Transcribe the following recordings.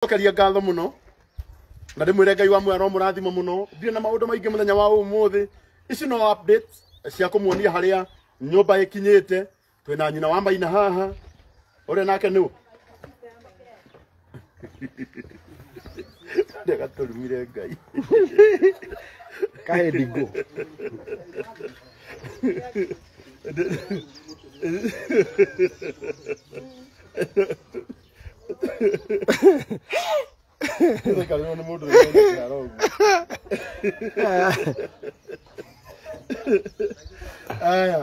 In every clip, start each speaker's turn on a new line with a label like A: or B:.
A: Okeria ngatho muno na ndimwire Ngai wa mwaro murathimo muno ndire na maundu maingi muthenya wa umuthi ici no updates cia kumuonia haria nyumba ikinyite twina nyina wa Maina haha uri nake nu ndega turumire Ngai
B: kahe digo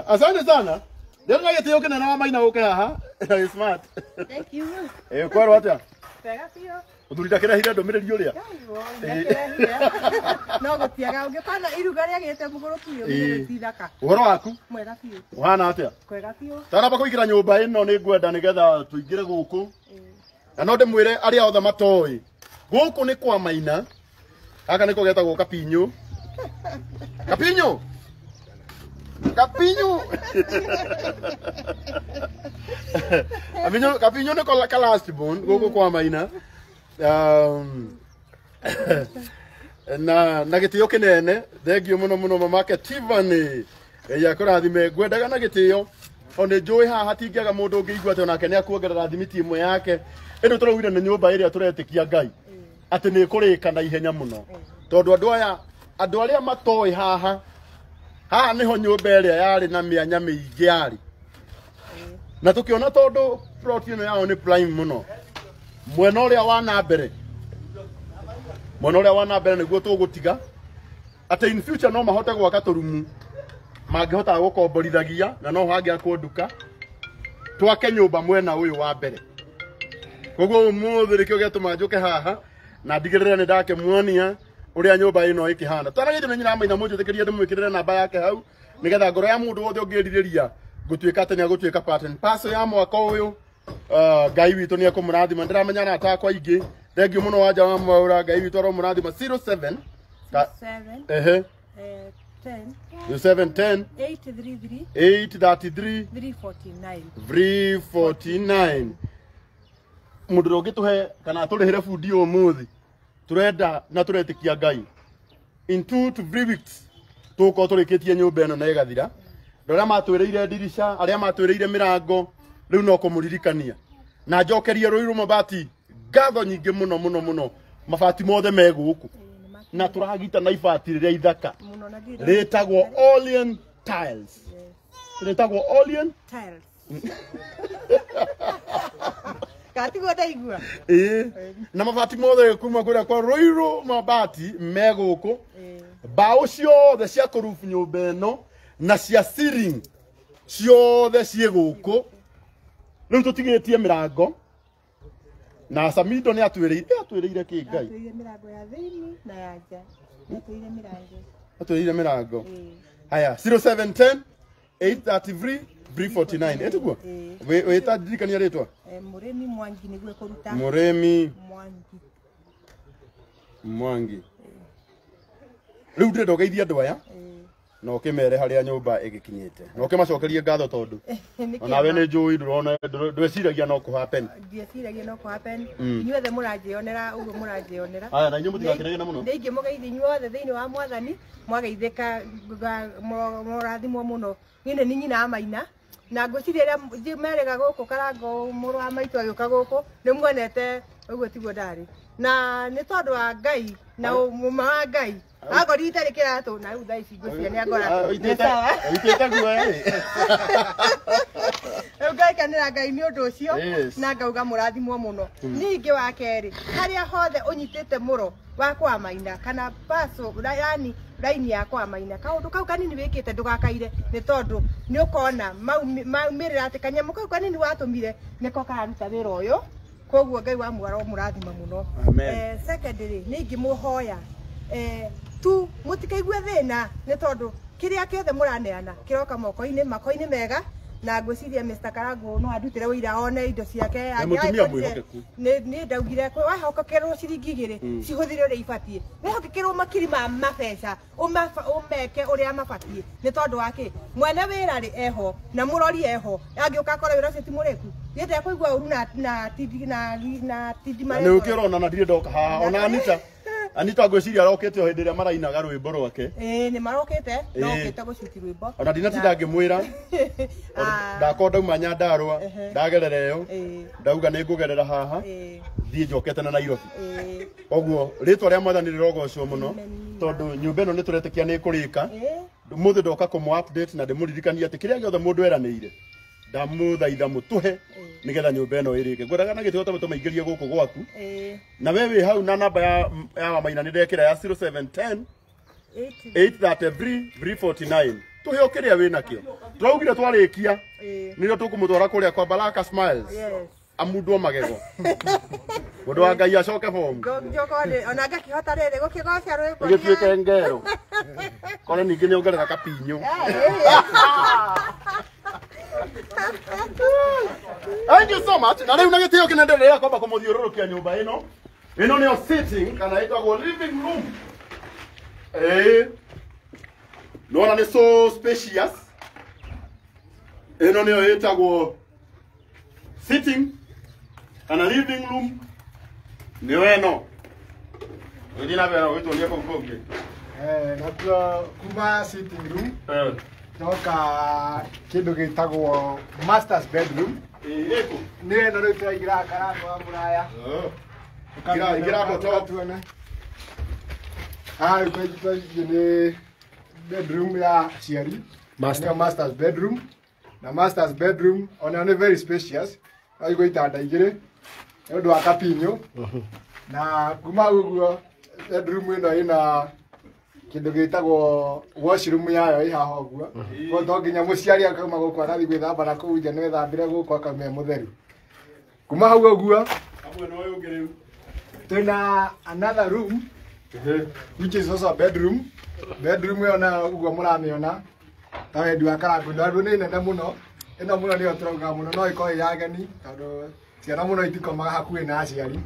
A: Asante sana. Ndio ngayete kina na Maina uke haha. Smart.
C: Thank you.
A: Kwaro atia?
C: Pega pio.
A: Uthurita kira hira ndomiriri uria.
C: No gutiaga ungipana iruga riagite muguru pio mugithaka.
A: Uhoro waku?
C: Mwega pio.
A: Uhana atia?
C: Kwega pio.
A: Tana ba kuigira nyumba ino ni ngwenda nigetha tuingire guku. Na no ndimwire aria othe matoi. Guku ni kwa Maina. Aka niko getagwo Kapinyu. Kapinyu. Kapinyu. Kapinyu ni kola last born guku kwa Maina. Na gitio kinene thengio muno muno mamake Tivani ya kurathime ngwendaga na gitio one njui haha hatingiaga mundu ungiigua ati onake ni akuongerera thimiti imwe yake ino turawira ni nyumba iria turetikia Ngai ati ni kurika na ihenya muno tondu andu aria matoi haha niho nyumba iria yari na mianya miingi yari na tukiona tondu plot ino yao ni prime muno mwena uria wa na mbere niguo tugutiga ati in future no mahote gwaka turumu mangihota gukomborithagia na no hangia kunduka twake nyumba mwena uyu wa mbere koguo umuthi rikio getuma njuke haha na ndigirire ni ndake muonia uria nyumba ino ikihana twanagite nyina Maina munjutikirie ndimwikirire namba yake hau nigetha ngoro ya mundu wothe ungiririria gutuika ati ni agutuika pass ya mwaka uyu Ngai witu ni akumurathima ndiramenya na atakwa ingi thengio muno wanja wa mwaura Ngai witu aro murathima 07 10 833 349 mundu ungituhe kana turihire fundi umuthi turenda na turetikia Ngai in 2 to 3 weeks tuko turikitie nyumba ino na igathira ndoria matwireire dirisha aria matwireire mirango riu no kumuririkania na njokerie ruiru mabati ngatho nyingi muno mabati mothe meguku na turagita na ibati riria ithaka ritagwo Olean tiles ritagwo Olean
C: tiles katigo ndaigua
A: na mabati mothe kuma kuria kwa ruiru mabati meguku bao ciothe cia kurufu nyumba ino na cia ceiling ciothe cie guku riu tutigitie mirango na Samido ni atwiriire ki Ngai
C: atwiriire mirango ya thiini na ya nja
A: atwiriire mirango haya 0710 833 349 etiguo weta dirikania ritwa
C: Muremi Mwangi niguo kuruta
A: Muremi Mwangi riu ndire ndogeithia andu aya no kimere haria nyumba igikinyite no kimacokerie ngatho tondu onawe ni njui ndurona ndweciragia no ku happen
C: ndieciragia no ku happen inyuothe muranjionera uguo muranjionera
A: aya na inyu mutigakirege na muno
C: ndingi mugeithi inyuothe thiini wa mwathani mwageithika murathimwo muno ngine ni nyina wa Maina na ngwiciria merega guku karango muru wa maitu agiuka guku ni muonete uguo tiguo ndari na ni tondu wa Ngai na muma wa Ngai agori itari kiratu na utha ici ngwiciria ni agora
A: itete guo
C: Ngai kanira Ngai ni undu ucio na ngauga murathimwo muno ningi wa keri haria hothe unyitite muro wa kwa Maina kana paso yani raini ya kwa Maina kaundu kau kanini wikite ndugakaire ni tondu ni ukona maumirira ati kanyamo kau kanini watumire niko karuta wira uyu koguo Ngai wa mwaro murathima muno secondary ningi muhoya tu mutikaigwe thina ni tondu kiria kiothe muraneana kiroka mako-ini mega na ngwiciria Mr Karango no andutire wira one indo ciake ni ndaugire kwe wahokekerwo ciringi 2 cihuthire uri ibatie wehokekerwo makiri ma mabesa umeke uria mabatie ni tondu wake mwene wira ri eho na murori eho angiuka kora wira ucio ti mureku Yete kuigua uru na tidi mare.
A: Nĩ ũkĩrona na ndirĩ ndoka haha ona Anita ngwĩciria arokĩte o hĩndĩ ĩrĩa marainaga rwĩmbo rwake.
C: Nĩ marokĩte nokĩte gũcuti rwĩmbo.
A: Ona ndinatinda ngĩmwĩra ndakorwo ndauma Nyandarua ndagerera ĩyo ndauga nĩ ngũgerera haha thiĩ njokete na Nairobi. Koguo rĩtwa rĩa Mwathani rĩrogocwo mũno tondũ nyũmba ĩno nĩ tũretĩkia nĩ kũrĩka. Mũthĩ ndoka kũmũ update na ndĩmũririkania atĩ kĩrĩa gĩothe mũndũ eranĩire ndamũthaitha mũtũhe nigetha nyũmba ĩno ĩrĩke. Ngwendaga na gĩtĩo tũmaingĩrie gũkũ gwaku na we wĩ hau na namba ya Wamaina nĩ ndekĩra ya 0710 833 349 tũhe o kĩrĩa wĩ nakĩo. Tũraugire twarĩkia nĩrĩo tũkũmũtwara kũrĩa kwa Baraka Smiles amundwo magego mũndũ wa Ngai acoke home
C: ona ngakĩhota rĩrĩ gũkĩgocia rwĩmbo
A: gĩtuĩke ngero kore ningĩ nĩ ongerera kapinyo. Thank you so much. Na rĩu na gĩtĩo kĩnenderera kwamba kũmũthiũrũrũkia nyũmba ĩno. Ĩno nĩyo sitting kana ĩtagwo living room. Nona nĩ so spacious. Ĩno nĩyo ĩtagwo sitting kana living room. Nĩyo ĩno. Gĩthiĩ na mbere gũgĩtuonia kũu kũngĩ.
B: Na kuma sitting room. Noka kindu gitagwo master's bedroom. Ni eno riu turaingira karango wa muraya.
A: Ngira boto
B: tuone. Riu twaingie ni bedroom ya ciari. Master's bedroom. Na master's bedroom ona ni very spacious. Aigo itanda igire. Ndu wa kapinyo. Na kuma uguo bedroom ino ina kindu gitagwo washroom yayo ihaha uguo ko to nginya muciari akauma guku arathi gwithamba na kuu nja ni thambire guku akamea mutheru kuma hau uguo
A: amwe no yungi riu
B: tuna another room which is also a bedroom yo na uguo muramiona ta wendi wa karangu ndu ni nene muno ino muno ni oturauga muno no iko yageni tondu ciana muno itikomaga hakuhi na aciari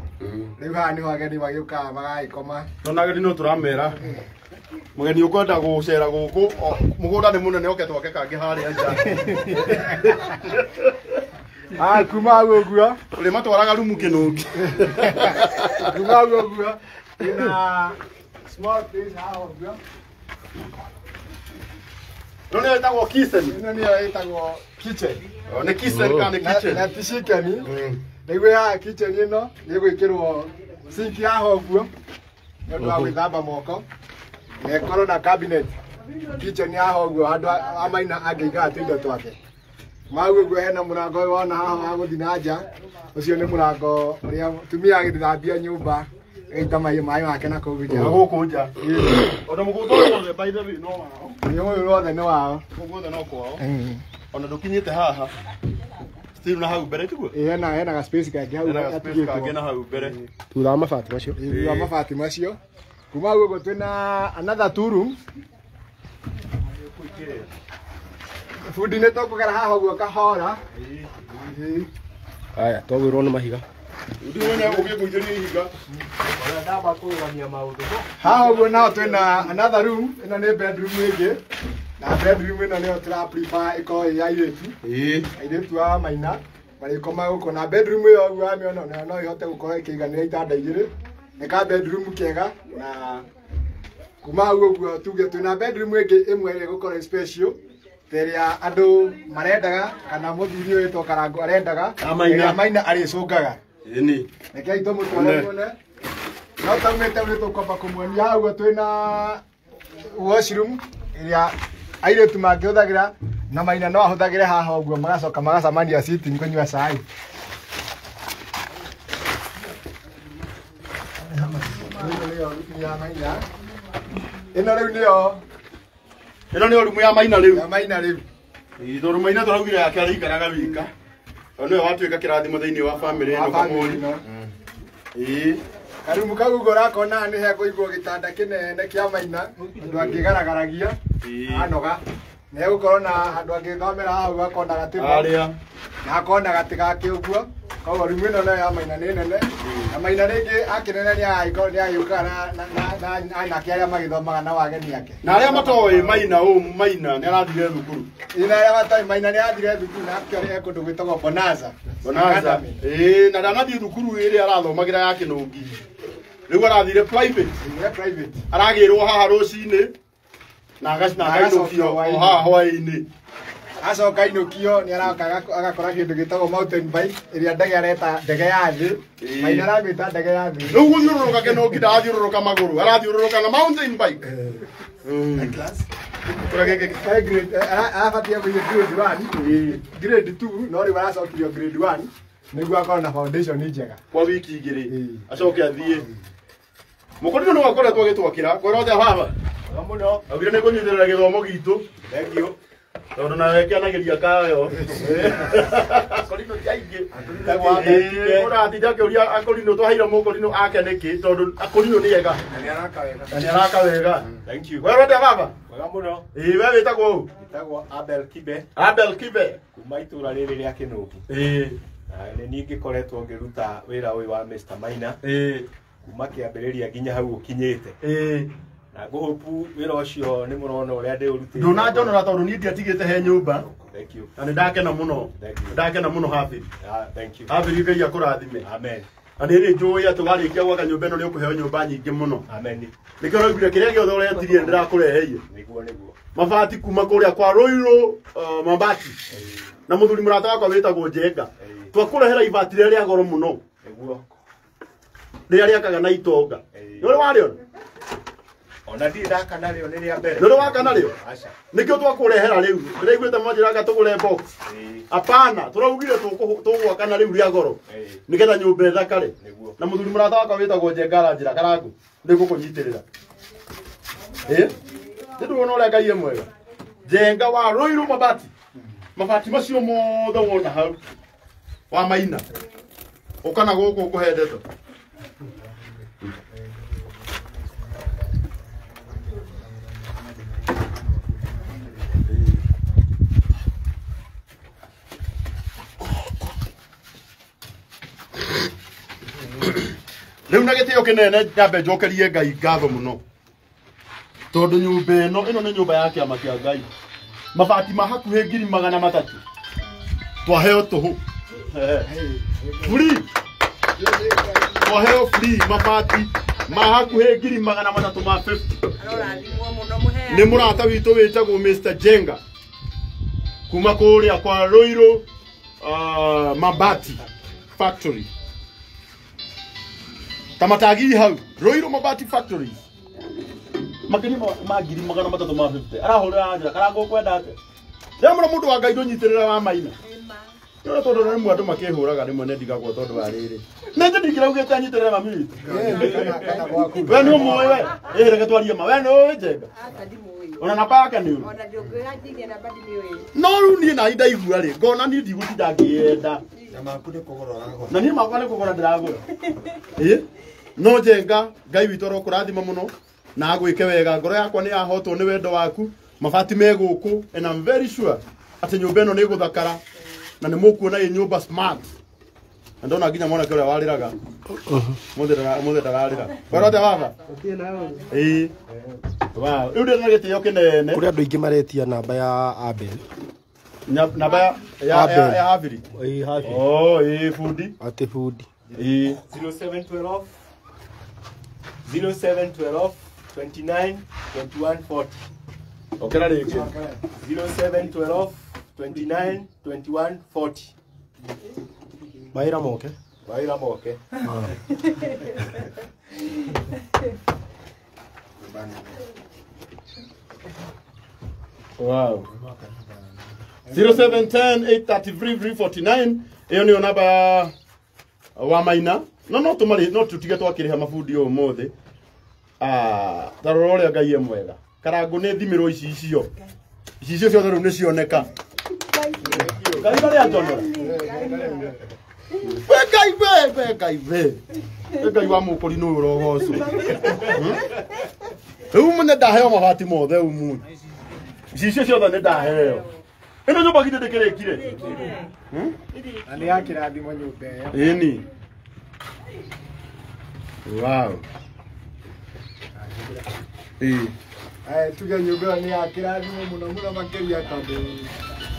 B: riu haha ni ageni magiuka magagikoma
A: tona ageni no turamera mugeni ukwenda gucera guku mugunda ni munene oke twake kangi haria nja
B: kuma guguo
A: uri matwaraga rumu kinungi
B: kuma guguo ina small place haha guguo
A: no ne etagwo kitchen
B: ino nĩyo ĩtagwo kitchen
A: ne kitchen kana kitchen
B: na tishikeni nĩguo haha kitchen ĩno nĩgwĩkĩrwo sink haha ũguo nĩ ũndũ wa gwĩthamba moko na ĩkorwo na cabinet kitchen haha ũguo handũ Wamaina angĩigaga tũindo twake. Mau ũguo hena mũrango ũyũ wona haha wa gũthiĩ na nja ũcio nĩ mũrango ũrĩa tumia agĩthambia nyũmba ĩgaita maĩ make na kũu nja
A: gũkũ nja ona mũgũnda wothe by the way no wao
B: ũyũ wothe nĩ wao
A: mũgũnda no kwao ona ndũkinyĩte haha still na hau mbere tiguo
B: hena ga space kangĩ hau
A: kangĩ na hau mbere
B: thutha wa mabati macio thutha wa mabati macio kuma hau ũguo twĩna another two room fundi nĩ tũkũgera haha ũguo kahora aya twagwĩrwo nĩ mahiga
A: ndiwona ũgĩkũithĩria ihiga
B: ndamba kũrũgamia maũndũ haha ũguo nao twĩna another room ĩno nĩ bedroom ĩngĩ na bedroom ĩno nĩyo tũra prefer ĩkorwo ĩ ya airĩtu airĩtu a Wamaina marĩkoma gũkũ na bedroom ĩyo ũguo wamĩona no ĩhote gũkorwo ĩkĩiganĩra itanda igĩrĩ nĩ ka bedroom kega na kuma hau ũguo tuge twĩna bedroom ĩngĩ ĩmwe ĩrĩa ĩgũkorwo special ĩrĩa andũ marendaga kana mũthuri ũyũ wĩtwo Karangu arendaga Wamaina arĩcũngaga
A: ĩni
B: rekei tũmũtware muone no taumĩte ũrĩa tũkwamba kũmuonia hau twĩna washroom ĩrĩa airĩtu mangĩhũthagĩra na Maina no ahũthagĩre haha ũguo magacoka magacamania sitting kũnyua cai. Ĩno rĩu nĩyo
A: rumu ya Maina rĩu
B: ya Maina rĩu
A: tondũ Maina tũraugire yake araikaraga wika nĩwe watuĩka kĩrathimo thĩinĩ wa bamĩrĩ ĩno kamũri
B: karumu kau ũguo ũrakona nĩ he kũigwo gĩtanda kĩnene kĩa Maina ũndũ angĩgaragaragia anoga nä gå korwo na andå angä thomera hau gakona gatä na akona gatä gakä å guo koguo rä ä no nayo ya Maina nä nene na Maina rä ngä akä nene nä agä å ka nake arä a magä thomaga na wageni ake
A: na arä a matoä Maina nä arathire thukuru
B: ina arä a matoä Maina nä athire thukuru na akä arä ekå ndå gwä tagwo Bonanza
A: na ndanathiä thukuru ä rä arathomagä ra ya kä nå ngi rä u arathire aragä rwo haha rå cinä na againå kio haha hwaä-inä
B: acoka inukio ni araka agakora kindu gitagwo mountain bike iria ndege areta ndege ya thi Maina aramita ndege ya thi
A: riu guthiururuka kinogi ndathiururuka maguru arathiururuka na mountain bike
B: class arabatia kuya grade 2 no ri baracokirio grade 1 niguo akorwo na foundation njega
A: kwa wiki igiri acoke athie mukorino no akoretwo agitwakira kwirothe baba
B: muno
A: augire ni kunyiterera githomo gitu
B: thank you
A: tondu nawe kianagiria kayo akorino tiaingĩ ũratinda akĩũria akorino twaheire mũkorino ake nĩkĩ tondu akorino nĩ ega na nĩ araka wega
B: thank you
A: wewe wende baba
B: wega muno
A: wewe wĩtagwo ũũ
B: wĩtagwo
A: Abel Kibe
B: kuma itũra rĩrĩ rĩa Kĩnũngi nĩ niĩ ngĩkoretwo ngĩruta wĩra ũyũ wa Mr. Maina kuma kĩambĩrĩria nginya hau ũkinyĩte na ngũhopu wĩra ũcio nĩ mũrona ũrĩa ndĩũrutĩte
A: ndũnanjonora tondũ niĩ ndiatigĩte he nyũmba
B: thank you
A: na nĩ ndakena mũno Hafi
B: thank you
A: Hafi Ngai akũrathime
B: amen
A: na nĩ rĩ njũĩ atĩ warĩkia gwaka nyũmba ĩno nĩ ũkũheo nyũmba nyingĩ mũno
B: amen
A: nĩkĩo ũraugire kĩrĩa gĩothe ũretirie ndĩrakũreheire
B: nĩguo
A: mabati kuma kũrĩa kwa Rũirũ mabati na mũthuri mũrata wakwa wĩtagwo Njenga twakũrehera ibati rĩrĩa rĩa goro mũno
B: nĩguo
A: rĩrĩa rĩakaga na itonga nĩ ũrĩ warĩona
B: ona ndirĩ ndaka narĩo nĩ rĩa mbere
A: nĩ ũrĩ waka narĩo nĩkĩo twakũrehera rĩu ndĩraiguĩte manjĩraga tũgũre box apana tũraugire tũgwaka na rĩu rĩa goro nĩgetha nyũmba ĩthakare na mũthuri mũrata wakwa wĩtagwo Njenga aranjĩra Karangũ nĩngũkũnyitĩrĩra nĩ ndũrona ũrĩa Ngai mwega Njenga wa Rũirũ mabati macio mothe wona hau wa Maina ũkana gũkũ ngũhe ndeto riu na gĩtĩo kĩnene nyambe njokerie Ngai ngatho mũno tondu nyũmba ĩno nĩ nyũmba ya kĩama kĩa Ngai mabati ma hakuhĩ 300,000 twaheo tũhũ free twaheo free mabati ma hakuhĩ 350,000 nĩ mũrata witũ wĩtagwo Mr. Njenga kuma kũrĩa kwa Rũirũ Mabati Factory tamatagi hau Rũirũ Mabati Factory makini ma 350,000 arahũrĩra njĩra Karangũ kwenda atĩa rĩu mũndũ wa Ngai ndũnyitĩrĩra wa Maina nĩ tondũ rĩmwe andũ makĩhũraga rĩmwe nĩ ndigagwo tondũ wa rĩrĩ nĩ ndĩkĩraugĩte anyitĩrĩre mami witũ we nĩ ũmũĩ we reke twarie ma we nĩ ũĩ Njenga ona namba yake nĩ ũrĩ no rĩu niĩ na ndaigua rĩ ngona niĩ ndigũtinda ngĩenda na niĩ makwa nĩ kũgũra ndĩragũra no Njenga Ngai witũ arokũrathima mũno na agwĩke wega ngoro yakwa nĩ yahotwo nĩ wendo waku mabati me gũkũ and I'm very sure atĩ nyũmba ĩno nĩ ĩgũthakara na nĩ mũkuona ĩ nyũmba smart na ndona nginya mwanake ũrĩa warĩraga mũthĩ ndararĩra werothe baba rĩu ndĩ na gĩtĩo kĩnene
D: kũrĩ andũ aingĩ maretia namba ya Abel
A: namba ya Haviri fundi
D: atĩ fundi
B: 0712 29 21 40
A: okera rĩngĩ
B: 0712 29 21 40
D: maira moke
A: wow 0710 833 349 ĩyo nĩyo namba wa Maina no tutige twakĩrĩha mabundi ũmũthĩ tarora ũrĩa Ngai mwega Karangũ nĩ thimĩrwo icio ciothe rĩu nĩ cioneka Ngai barĩ atondora Ngai wa mũkũri nĩ ũrogocwo rĩu mũnye ndaheo mabati mothe ũmũthĩ Cicio ciothe nĩ ndaheo. Ĩno nyũmba githĩ ndĩkĩrĩkire?
B: Na nĩ ya kĩrathimo nyũmba ĩyo.
A: Ĩni. Wow.
B: Tuge nyũmba ĩyo nĩ ya kĩrathimo mũno makĩria tondũ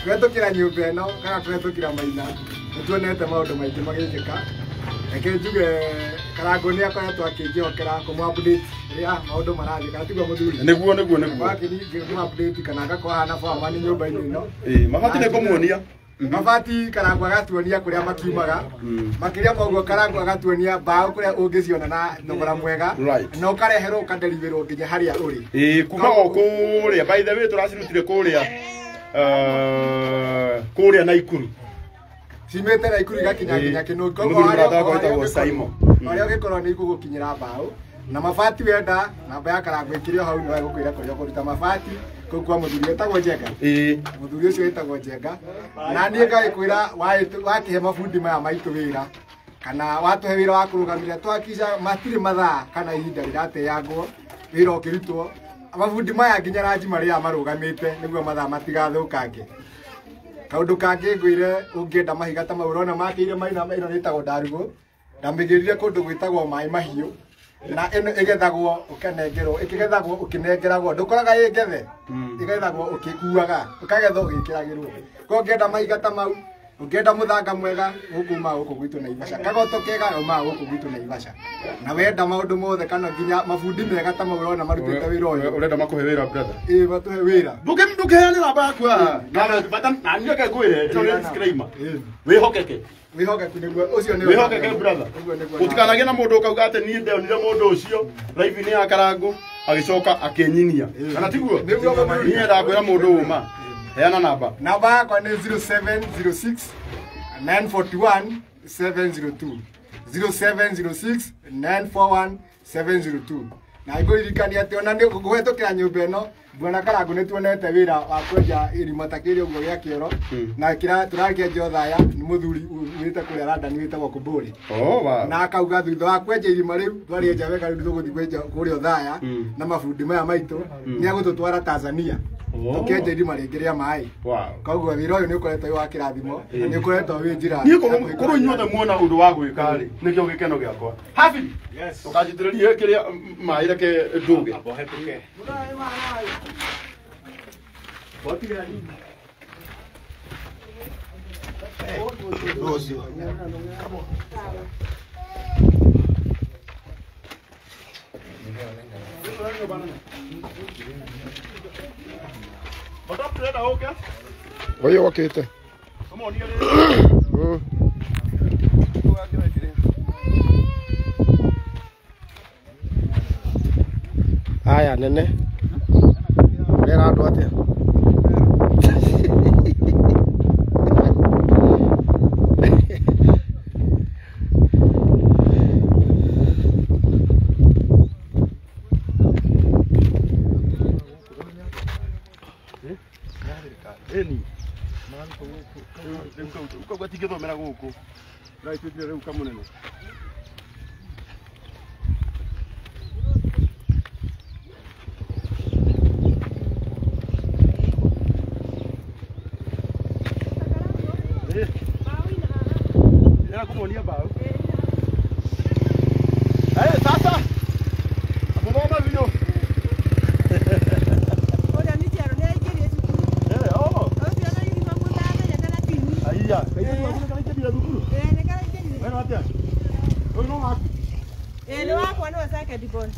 B: twetũkĩra nyũmba ĩno kana twetũkĩra Maina nĩtuonete maũndũ maingĩ magĩkĩka. Reke njuge Karangu nĩ akoretwo akĩnjokera kũmũ-update rĩrĩa maũndũ marathiĩ kana tiguo mũthuri.
A: Nĩguo.
B: Kũmũ-update kana agakorwo hana bama nĩ nyũmba-inĩ ĩno.
A: Mabati nĩ kũmuonia.
B: Mabati Karangu agatuonia kũrĩa makiumaga. Makĩria moguo Karangu agatuonia mbaũ kũrĩa ũngĩciona na thogora mwega. Na ũkareherwo ũkadeliverwo nginya harĩa ũrĩ.
A: Kuma kũrĩa by the way tũracirutire kũrĩa Naikuru.
B: Simete Naikuru igakinya nginya Kĩnũngi. Koguo harĩa ũgĩkorwo nĩ igũgũkinyĩra mbaũ. Na mabati wenda namba ya Karangu ĩkĩrĩ hau nĩ egũkwĩra kũrĩa ũkũruta mabati. Kwa mũthuri wetagwo Njenga. Mũthuri ũcio wetagwo Njenga. Na niĩ ngagĩkwĩra wakĩhe mabundi maya maitũ wĩra kana watũhe wĩra wa kũrũgamĩrĩra twakica matirĩ mathaa kana ihinda rĩrateangwo wĩra ũkĩrutwo. Mabundi maya nginya ranji marĩa marũgamĩte nĩguo mathaa matigathũkange. Kaũndũ kangĩ ngwĩre ũngĩenda mahiga ta mau ũrona makĩire Maina ĩno ĩtagwo Ndarugu. Ndamĩgĩrire kũndũ gwĩtagwo Maĩ Mahiũ. Na ĩno ĩgethagwo ũkanengerwo ĩkĩgethagwo ũkĩnengeragwo ndũkoraga ĩngethe ĩgethagwo ũkĩkuaga ũkagethwo ũgĩkĩragĩrwo. Ko ngĩenda mahiga ta mau ũngĩenda mũthanga mwega ũkuma gũkũ gwitũ Naivasha. Kagoto kega uma gũkũ gwitũ Naivasha. Na wenda maũndũ mothe kana nginya mabundi mega ta mau ũrona marutĩte wĩra ũyũ. Ũrenda makũhe wĩra brother? Matũhe wĩra.
A: Ndũkĩheane namba yaku na niĩ ngĩkwĩre ĩno nĩ disclaimer. Wĩhokeke.
B: Wĩhokeku nĩguo ũcio nĩ
A: wĩhokeke brother. Gũtikanagie na mũndũ ũkauga atĩ niĩ ndonire mũndũ ũcio live-inĩ ya Karangu agĩcoka akĩnyinia. Kana tiguo? Niĩ nyendaga kwĩra mũndũ ũma. Heana namba.
B: Namba yakwa nĩ 0706 941 702. 0706 941 702. Na ngũririkania atĩ ona nĩ gũhetũkĩra nyũmba ĩno Bwana Karangu nĩ tuonete wĩra wa kwenja irima ta kĩrĩa ũguo gĩa kĩoro na tũrakĩenja thaya nĩ mũthuri wĩte kũrĩa London wĩtagwo Kumbũri. Na akauga thutha wa kwenja irima rĩu twarĩenja wega rĩu tũgũthiĩ kwenja kũrĩa thaya na mabundi maya maitũ nĩ agũtũtwara Tanzania. Tũkenja irima rĩngĩ rĩa maĩ. Koguo wĩra ũyũ nĩ ũkoretwo wĩ wa kĩrathimo na nĩ ũkoretwo wĩ njĩra.
A: Niĩ kũrũ inyuothe muona ũndũ wa gwĩka rĩ nĩkĩo gĩkeno gĩakwa. Hafid ũkanjitĩrĩria kĩrĩa maĩ reke ndũge.
B: Oye, wakete.
D: Aya nene. Nera andũ atĩa?
A: Ukauga tingĩthomera gũkũ na ituĩkire rĩu kamũnene. Era kumuonia mbao. Sasa amũthoma biũ.
C: Ni wakwa ni wasake dibon.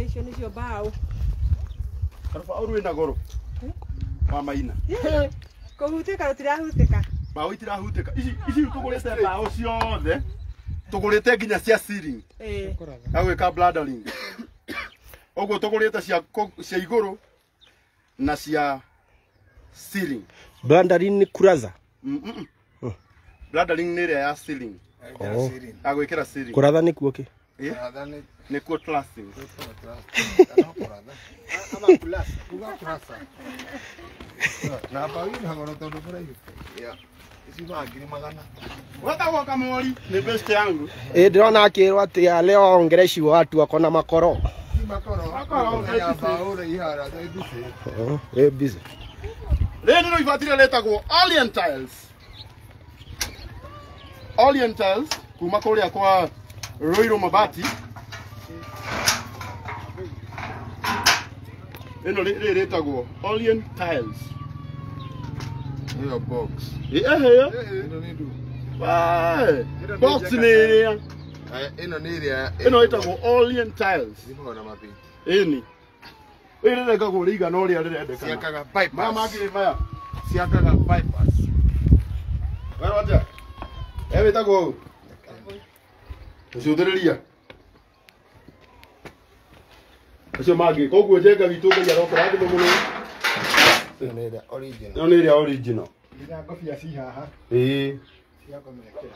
C: Icio nĩcio mbaũ.
A: Karuba ũru wĩna goro. Wa Maina.
C: Kũhutĩka rũtirahutĩka.
A: Mbaũ itirahutĩka. Ici tũgũrĩte mbaũ ciothe. Tũgũrĩte nginya cia ceiling. Na gwĩka bladdering. Ũguo tũgũrĩte cia igũrũ na cia ceiling.
D: Bladdering ni kuraza.
A: Bladdering nĩ ĩrĩa ya ceiling. Ya gwĩkĩra ceiling.
D: Kuratha nĩ kuo kĩ?
A: Nĩ kuo classing.
B: Na bawi na ngoro tondu buraihu. Ya. Isi magiri magana.
A: Wetagwo Kamori nĩ best yangu.
D: Ndĩrona akĩrwo atĩ leo ongereshi watu akona makoro. Busy.
A: Rĩrĩ no ibatire rĩtagwo Orient Tiles. Orient Tiles kuma kũrĩa kwa Ruiru Mabati. Ĩno rĩtagwo Orient Tiles.
B: Hiyo box.
A: Ĩno
B: nĩ ndu.
A: Box nĩ ĩrĩa.
B: Ĩno nĩ ĩrĩa.
A: Ĩno ĩtagwo Orient Tiles.
B: Ĩno na mabiti.
A: Ĩni. Ĩrĩrekagwo rĩigana ũrĩa rĩrendekana.
B: Ciakaga bypass.
A: Maya mangĩ maya.
B: Ciakaga bypass.
A: Wera watia. Wĩtagwo ũũ. Ũcũthĩrĩria. Acio mangĩ. Koguo Njenga witũ Ngai arokũrathima mũno.
B: Ĩno nĩ ĩrĩa original.
A: Ĩno nĩ ĩrĩa original.
B: Nginya ngobia ci haha. Cia kũmĩrekera.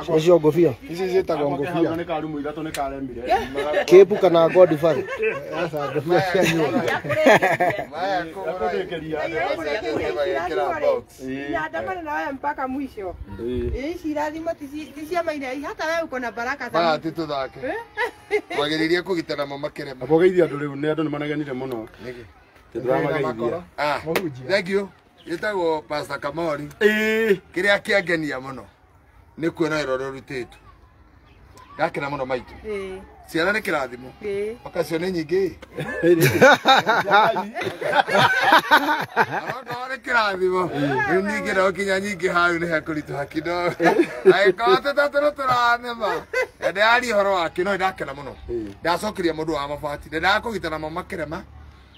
D: Ũcio ngũbia.
B: Ici ciĩtagwo ngũbia.
A: Nĩ karumu ithatũ nĩ karemire.
D: Kĩpu kana Godfather.
B: Sasa ngũbia cia nyũmba. Maya kũgũra box.
C: Naandamana na wewe mpaka mwisho. Hizi lazima tisia maina hata wewe uko na baraka sana.
B: Baya tituthake. Wagiririe kugitana mama kerema.
A: Abogeithia andũ rĩu nĩ andũ nĩ manegenire mũno.
B: Niki.
A: Tũramageithia.
B: Thank you. Gĩtagwo Pastor Kamori. Kĩrĩa kĩangenia mũno nĩ kuona irore rutĩtwo. Gakena mũno maitũ. Ciana nĩ kĩrathimo. Wakacio nĩ nyingĩ. Arona nĩ kĩrathimo. Rĩu ningĩ no kinya nyingĩ hau nĩ hakũritũha kidogo. Agĩkorwo tũtatũ tũranema. Ndĩrari ũhoro wake no ndakena mũno. Ndacokirie mũndũ wa mabati. Ndakũgitana mama kĩrema.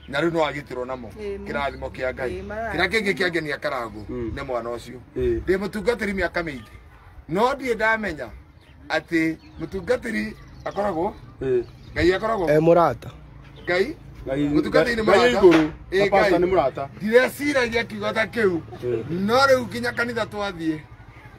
B: Na rĩu no agĩtirwo namo kĩrathimo kĩa Ngai. Kĩrĩa kĩngĩ kĩangenia Karangũ nĩ mwana ũcio. Ndĩ mũtungatĩri mĩaka mĩingĩ. No ndiĩ ndamenya atĩ mũtungatĩri akoragwo Ngai akoragwo
D: mũrata.
B: Ngai mũtungatĩri nĩ mũrata.
A: Pastor nĩ mũrata.
B: Ndireciragia kiugo ta kĩu. No rĩu nginya kanitha twathiĩ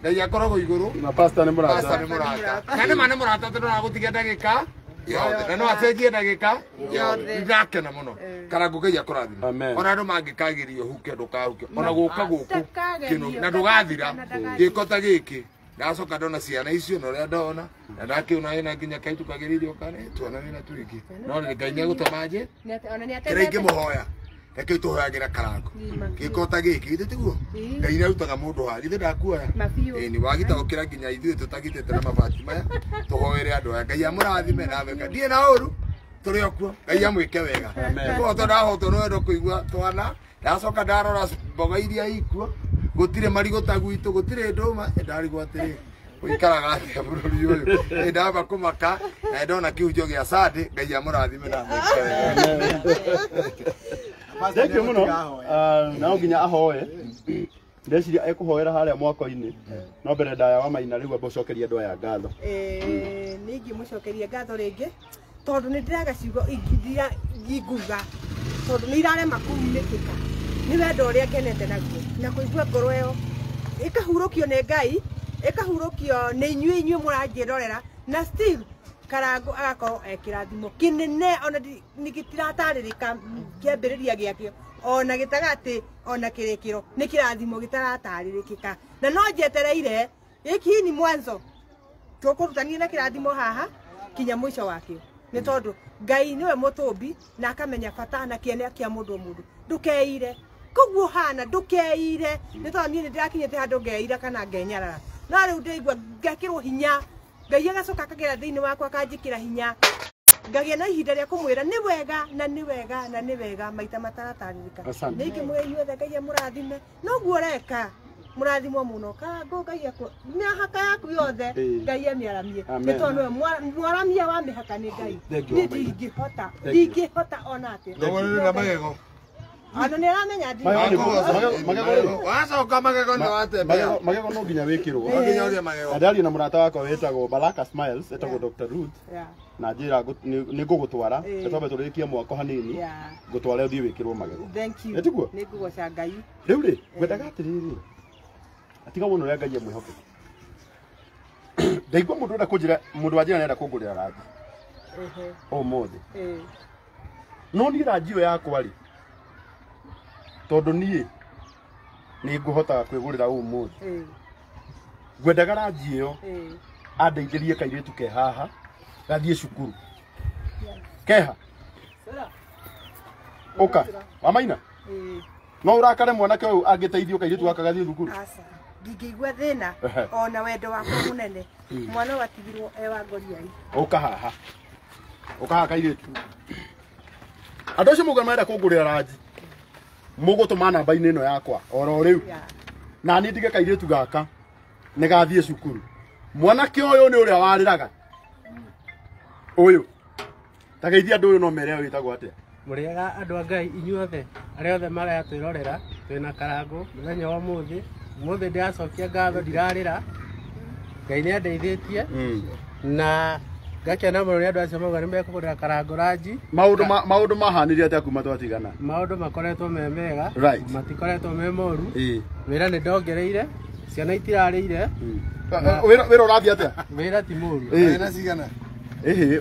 B: Ngai akoragwo igũrũ.
A: Na Pastor nĩ mũrata.
B: Pastor nĩ mũrata. Na nĩ ma nĩ mũrata tondũ nagũtigia ndagĩka yothe. Na no acenjie ndagĩka yothe. Ndakena mũno. Karangũ Ngai akũrathima. Ona andũ mangĩkagĩrio huke ndũkahuke. Ona gũka gũkũ kĩno na ndũgathira. Gĩko ta gĩkĩ. Ndacoka ndona ciana icio na ũrĩa ndona na ndakiuna ina nginya kaitu kagĩrĩrio kane tuona wĩna twĩngĩ. No Ngai nĩ agũtũma nje. Kĩrĩa ingĩmũhoya reke tũhoyagĩra Karangũ. Gĩko ta gĩkĩ githĩ tiguo. Ngai nĩ arutaga mũndũ ha githĩ ndakuoya. Nĩ wagita gũkĩra nginya ithuĩ tũtagitĩte na mabati maya. Tũhoere andũ aya Ngai amũrathime na wega. Ndiĩ na ũru tũrĩ okuo. Ngai amwĩke wega. Nĩkũhotwo ndahotwo nĩ wendo kũigua twana. Ndacoka ndarora mboga iria ikuo. Gũtirĩ marigũ ta gwitũ gũtirĩ ndũma ndarigwo atĩrĩ ũikaraga atĩa bũrũri ũyũ ndamba kũmaka na ndona kĩhunjio gĩa Sunday Ngai amũrathime na mwĩke wega.
A: Thank you mũno. No nginya ahoe. Ndeciria ekũhoera harĩa mwako-inĩ. No mbere ndaya wa Maina rĩu ambocokeria andũ aya ngatho.
C: Nĩ ingĩmũcokeria ngatho rĩngĩ tondũ nĩ ndĩraga ciugo ingĩthia nguga tondũ nĩ irarema kũunĩkĩka. Nĩ wendo ũrĩa ngenete naguo na kũigua ngoro ĩyo ĩkahurũkio nĩ Ngai ĩkahurũkio nĩ inyuĩ mũranjĩrorera na still Karangũ agakorwo ekĩrathimo kĩnene ona gĩtiratarĩrĩka kĩambĩrĩria gĩakĩo ona gĩtagatĩ ona kĩrĩkĩro nĩ kĩrathimo gĩtaratarĩrĩkĩka na no njetereire gĩkĩ ni mwanzo tũkũrutania na kĩrathimo haha kinya mũico wakĩo nĩ tondũ Ngai nĩwe mũtũmbi na akamenya bata na kĩene kĩa mũndũ mũndũ ndũkeire koguo hana ndũkeire nĩ tondũ niĩ nĩndĩrakinyĩte handũ ngeira kana ngenyarara no rĩu ndĩigua ngekĩrwo hinya Ngai agacoka akagera thĩinĩ wakwa akanjĩkĩra hinya ngagĩa na ihinda rĩa kũmwĩra nĩ wega na nĩ wega na nĩ wega maita mataratarĩrĩka ningĩ mwĩ inyuothe Ngai amũrathime noguo reka mũrathimwo mũno Karangũ Ngai akũ mĩhaka yaku yothe Ngai amĩaramie nĩ tondũ mwaramia wa mĩhaka nĩ Ngai niĩ ndingĩhota ona atĩa
B: Ndũgũrĩra magego.
C: Ana nĩ aramenya
B: wacoka magego nĩ watembea.
A: Magego no nginya wĩkĩrwo.
B: Nginya ũrĩa magego.
A: Ndaria na mũrata wakwa wĩtagwo Baraka Smiles etagwo Dr. Ruth. Na njĩra nĩ ngũgũtwara twambe tũrĩkie mwako hanini ngũtware ũthiĩ wĩkĩrwo magego.
C: Thank you.
A: Nĩtiguo?
C: Nĩ ngũgoca Ngai.
A: Rĩu rĩ ngwendaga atĩrĩrĩ atiga wono ya ngai mwihoke ndaigua mundu enda kunjira mundu wa njira enda kungurira rangi o mothe no ni rangi yo yakwa ri tondu nie ni nguhota kwigurira mothe ngwendaga rangi yo andeithirie kairitu ke haha gathie cukuru keha oka mamaina no urakare mwanake uyu angiteithio kairitu akagathie cukuru
C: asa ngigigwa thina ona wendo wakwa munene mwana watigirwo wa ngoriai
A: oka haha kairitu andu acio muga menda kungurira rangi mugutuma namba-ini ino yakwa oro riu na ni ndige kairitu gaka ni gathie cukuru mwanake uyu ni uria wariraga uyu tageithia andu uyu no mere witagwo atia
E: muriega andu a Ngai inyuothe aria othe maratwirorera twina karangu muthenya wa muthi ndiracokia ngatho ndirarira Ngai ni andeithĩtie na ngakena muno ni andu acio mauga ni mekugurira karangu rangi
A: maundu mahanire atia kuma twatigana
E: maundu makoretwo me mega matikoretwo me moru wira ni ndongereire ciana itirarĩire
A: wira urathia atia
E: wira ti moru
B: na cigana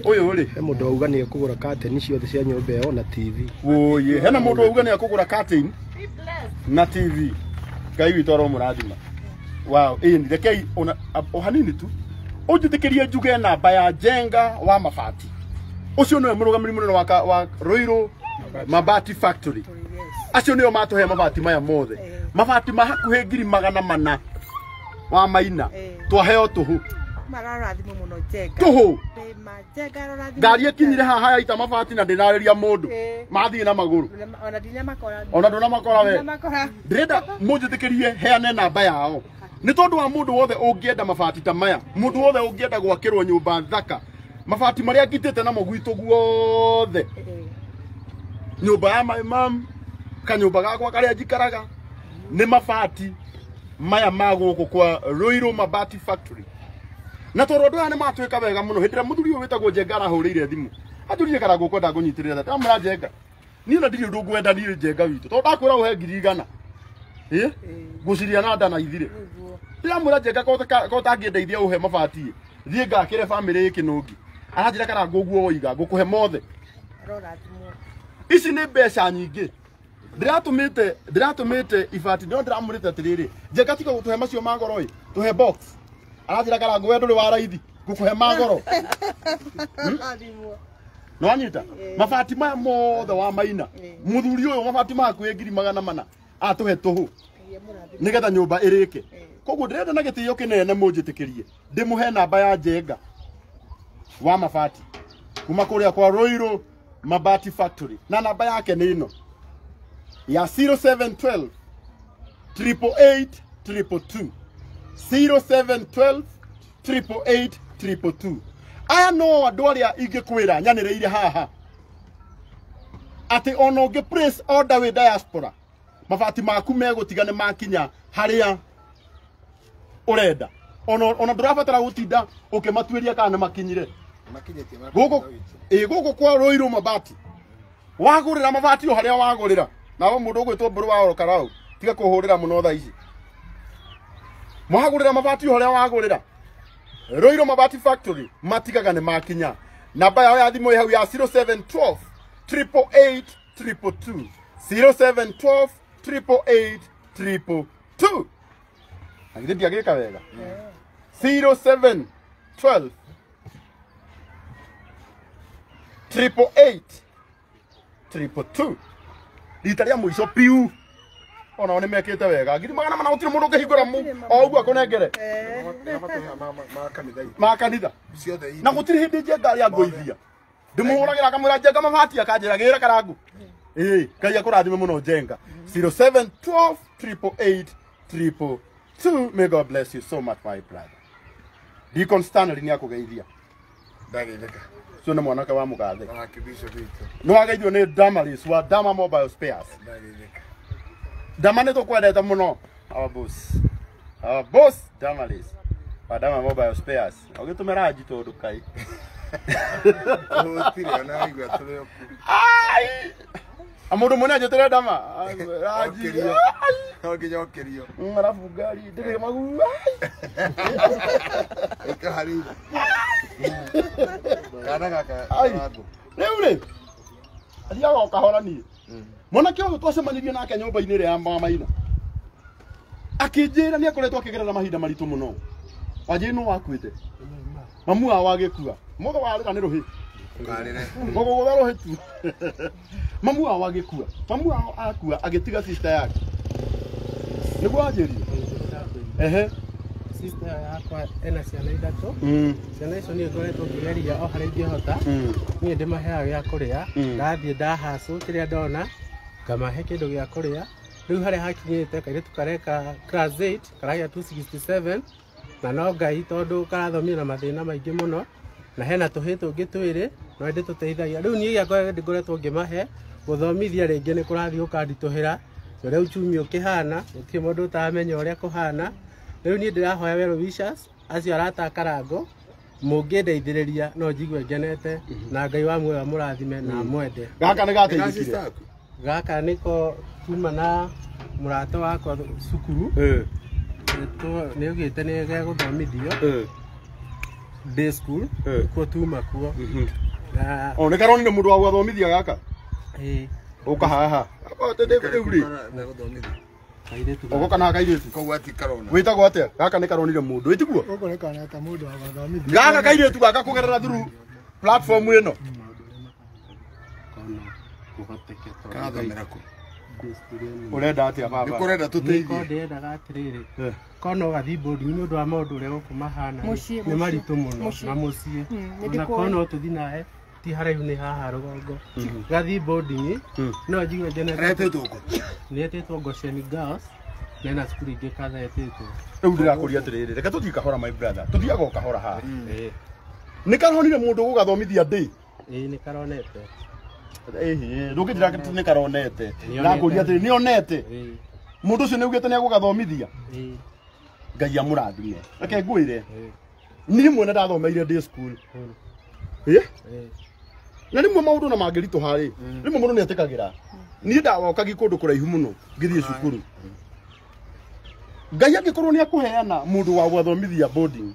A: uyu ri
D: he mundu auga ni akugura curtain ciothe cia nyumba ĩyo na TV
A: oye hena mundu auga ni akugura curtain na TV Ngai witũ aro mũrathima wow ni rekei ona hanini tu ujitikirie njuge namba ya Njenga wa mabati ucio niwe murugamiri munene wa Ruiru Mabati Factory acio nio matuhe mabati maya mothe mabati mahakuhe 400 wa maina twaheo tuhu
C: mararathimo muno Njenga
A: tuhu
C: Njenga rorathimo
A: ngari ekinyire haha yaita mabati na ndinariria mundu mathii na maguru
C: ona ndina makora
A: ona ndona makora we ndirenda mujitikirie heane namba yao ni tondu wa mundu wothe ungienda mabati ta maya mundu wothe ungienda gwakirwo nyumba thaka mabati maria ngitite namo gwitu guothe nyumba ya my mom kanyumba gakwa karia njikaraga ni mabati maya maguku kwa Ruiru Mabati Factory na tondu andu aya ni matwika wega muno hindira muthuri uyu witagwo Njenga arahurire thimu aturirie karangu kwenda kunyitirira ta mura Njenga ni na ndiri undu ngwenda ni Njenga witu tondu ndakwira uhe 100 guciria na nda na ithire ira mura Njenga ko tangiendeithia uhe mabati thie ngakire family ikinungi aranjira karangu guo oiga ngukuhe mothe ici ni mbeca nyingi ndiratumite ibati ndo ndiramurite atiriri Njenga tiga gutuhe macio magoro tuhe box aranjira karangu we nduri wa raithi ngukuhe magoro no anyita mabati maya mothe wa maina muthuri uyu mabati makuhe 400 atuhe tuhu nigetha nyumba irike koguo ndirenda na gitio kinene munjitikirie ndimuhe namba ya Njenga wa mabati kuma kuria kwa Ruiru Mabati Factory na namba yake ni ino ya 0712 888 222 0712 888 222 aya no andu aria ingikwira nyanireire haha ati ono nge place order with diaspora mabati maku megutigane makinya haria urenda ona ndurabatara gutinda ukimatuiria kana makinyire guku kwa Ruiru Mabati wagurira mabati o haria wagurira nawe mundu gwitwo mburu wa orokarau tiga kuhurira muno tha ici mwagurira mabati o haria wagurira Ruiru Mabati Factory matigaga ni makinya namba yao ya thimu hau ya 0712 888 222 0712 888 222 agithĩ ndiagĩka wega 0712 888 222 rita rĩa mũico piu ona nĩ mekĩte wega 200 gũtirĩ mũndũ ũngĩhingũra o ũguo akũnengere makanitha na gũtirĩ hĩndĩ Njenga arĩa ngũithia ndĩmũhũragĩra kamwĩra Njenga mabati akanjĩragĩra karangu Ngai akũrathime mũno Njenga 0712 888 222 may God bless you so much my brother Deacon Stanley ni akugeithia
B: ndageithĩka
A: cio nĩ mwanake wa mũgathe no ageithio nĩ Damaris wa Dama Mobile Spares Dama nĩ tũkwendete mũno our boss Damaris wa Dama Mobile Spares ũgĩtũmĩra nji tondũ kai mũndũ mũnene anjĩtĩre Dama
B: Ngijokerio.
A: Arabu ngari ndire magu.
B: Ikahari. Kana kaka.
A: Riu athiaga ukahorani. Mwanake uyu twacemanirie nake nyumba-ini ria Maina. Akinjira ni akoretwo akigerera mahinda maritu muno. Wanjiri no wakuite. Mamu wao wagikua. Mothe warira ni ruhi.
B: Ngarire.
A: Gogo gogo ruhi. Mamu wao wagikua. Mamu wao akua agitiga sister yake. Niguo anjiri. Ehe.
E: Sister yakwa ena ciana ithatu. Ciana icio niĩ ngoretwo ngĩgeria o harĩa ingĩhota. Niĩ ndĩmaheaga gĩa kũrĩa. Ndathiĩ ndahacu kĩrĩa ndona ngamahe kĩndũ gĩa kũrĩa. Rĩu harĩa hakinyĩte kairĩtu kareka class 8 karagĩa 267 na no Ngai tondũ karathomire na mathĩna maingĩ mũno na hena tũhĩ tũngĩ twĩrĩ no ndĩ tũteithagia. Rĩu niĩ gĩakwa ngoretwo ngĩmahe gũthomithia rĩngĩ nĩ kũrathiĩ ũkanditũhĩra ũrĩa uchumi ũkĩhana gũtirĩ mũndũ ũtamenya ũrĩa kũhana. Rĩu niĩ ndĩrahoya well wishers acio arata Karango mũngĩndeithĩrĩria no njigue ngenete na Ngai wa muoyo mũrathime na mwende.
A: Gaka nĩ gateithĩkire.
E: Gaka nĩko kuma na mũrata wakwa cukuru. Nĩ ũgĩte nĩ gĩa gũthomithio day school kuo tuma kuo.
A: O nĩ karonire mũndũ wa gũthomithia gaka. Ũka haha. Ogo kana kairitu.
B: Koguo ati karona.
A: Wĩtagwo atĩa? Gaka nĩ karonire mũndũ. Wĩtiguo?
B: Gũkũ nĩ kana ta mũndũ wa gũthomithia.
A: Gaka kairitu gaka kũgerera through platform ĩno.
B: Karathomera kũ?
A: Urenda atia baba?
B: Nikurenda tuteithie.
E: Nĩ ndendaga atĩrĩrĩ. Kono ũgathiĩ boarding nĩ ũndũ wa maũndũ ũrĩa gũkũ mahana. Nĩ maritũ mũno na mũciĩ. Na kono tũthi nawe ti haraihu nĩ haha rũgongo. Gathiĩ boarding no njigue ngenete.
B: Aretĩtwo kũ?
E: Nĩ etĩtwo Goshen Girls na ena cukuru ingĩ kadha etĩtwo.
A: Rĩu ndĩrakũria atĩrĩrĩ, reke tũthiĩ kahora my brother. Tũthiaga o kahora haha. Nĩ karonire mũndũ gũgathomithia ndĩ.
E: Nĩ karonete.
A: Ndũngĩnjĩra atĩ nĩ karonete. Ndakũria atĩrĩ nĩ onete. Mũndũ ũcio nĩ augĩte nĩ agũgathomithia. Ngai amũrathime. Reke ngwĩre. Niĩ mwene ndathomeire day school. Na rĩmwe maũndũ na mangĩritũha rĩ, rĩmwe mũndũ nĩ etĩkagĩra. Niĩ ndagokagia kũndũ kũraihu mũno ngĩthiĩ cukuru. Ngai angĩkorwo nĩ akũheana mũndũ wa gũthomithia boarding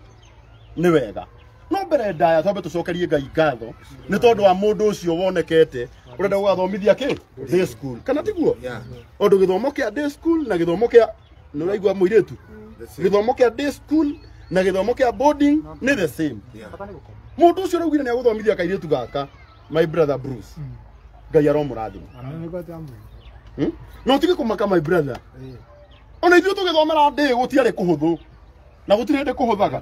A: nĩ wega. No mbere ndaya twambe tũcokerie Ngai ngatho nĩ tondũ wa mũndũ ũcio wonekete ũrenda gũgathomithia kĩ? Day school. Kana tiguo? Ũndũ gĩthomo kĩa day school na gĩthomo kĩa nĩ ũraigua mũirĩtu. Gĩthomo kĩa day school na gĩthomo kĩa boarding nĩ the same. Mũndũ ũcio raugire nĩ agũthomithia kairĩtu gaka my brother Bruce. Ngai aromũrathima. No tige kũmaka my brother. Ona ithuĩ tũgĩthomera ndĩ gũtiarĩ kũhũthũ. Na gũtirĩ ndĩ kũhũthaga.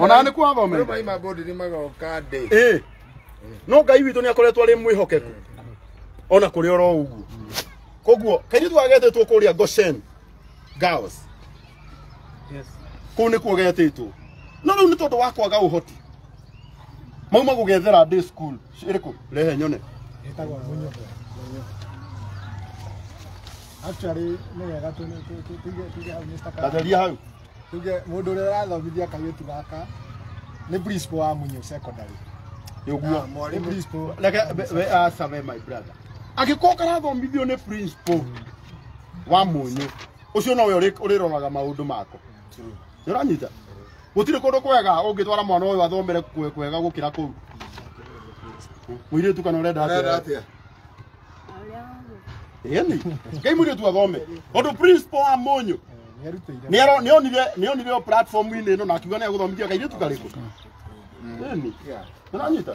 A: Ona nĩ kwathomera.
B: Maima board ni magoka ndĩ.
A: No Ngai witũ nĩ akoretwo arĩ mwĩhokeku. Ona kũrĩ oro ũguo. Koguo kairĩtu agetĩtwo kũrĩa Goshen Girls. Kũu nĩ kuo getĩtwo. No rĩu nĩ tondũ wa kwaga ũhoti. Mauma gũgethera day school. Ĩrĩkũ? Rehe nyone.
B: Ĩtagwo Munyo. Actually nĩ wega tuge hau nĩ taka.
A: Katheria hau.
B: Tuge mũndũ ũrĩa ũrathomithia kairĩtu gaka nĩ principal wa Munyo secondary.
A: Ũguo.
B: Nĩ principal.
A: Reke asave my brother. Angĩkorwo karathomithio nĩ principal wa Munyo. Ũcio nowe ũrĩroraga maũndũ mako. Nĩũranyita? Gũtirĩ kũndũ kwega ũngĩtwara mwana ũyũ athomere kwega gũkĩra kũu. Mũirĩtu kana ũrenda atĩa? Yeni. Ngai mũirĩtu athome. Ũndũ principal wa Munyo nĩonire o platform-inĩ ĩno na akiuga nĩ agũthomithia kairĩtu karĩkũ. Yeni. Nĩũranyita?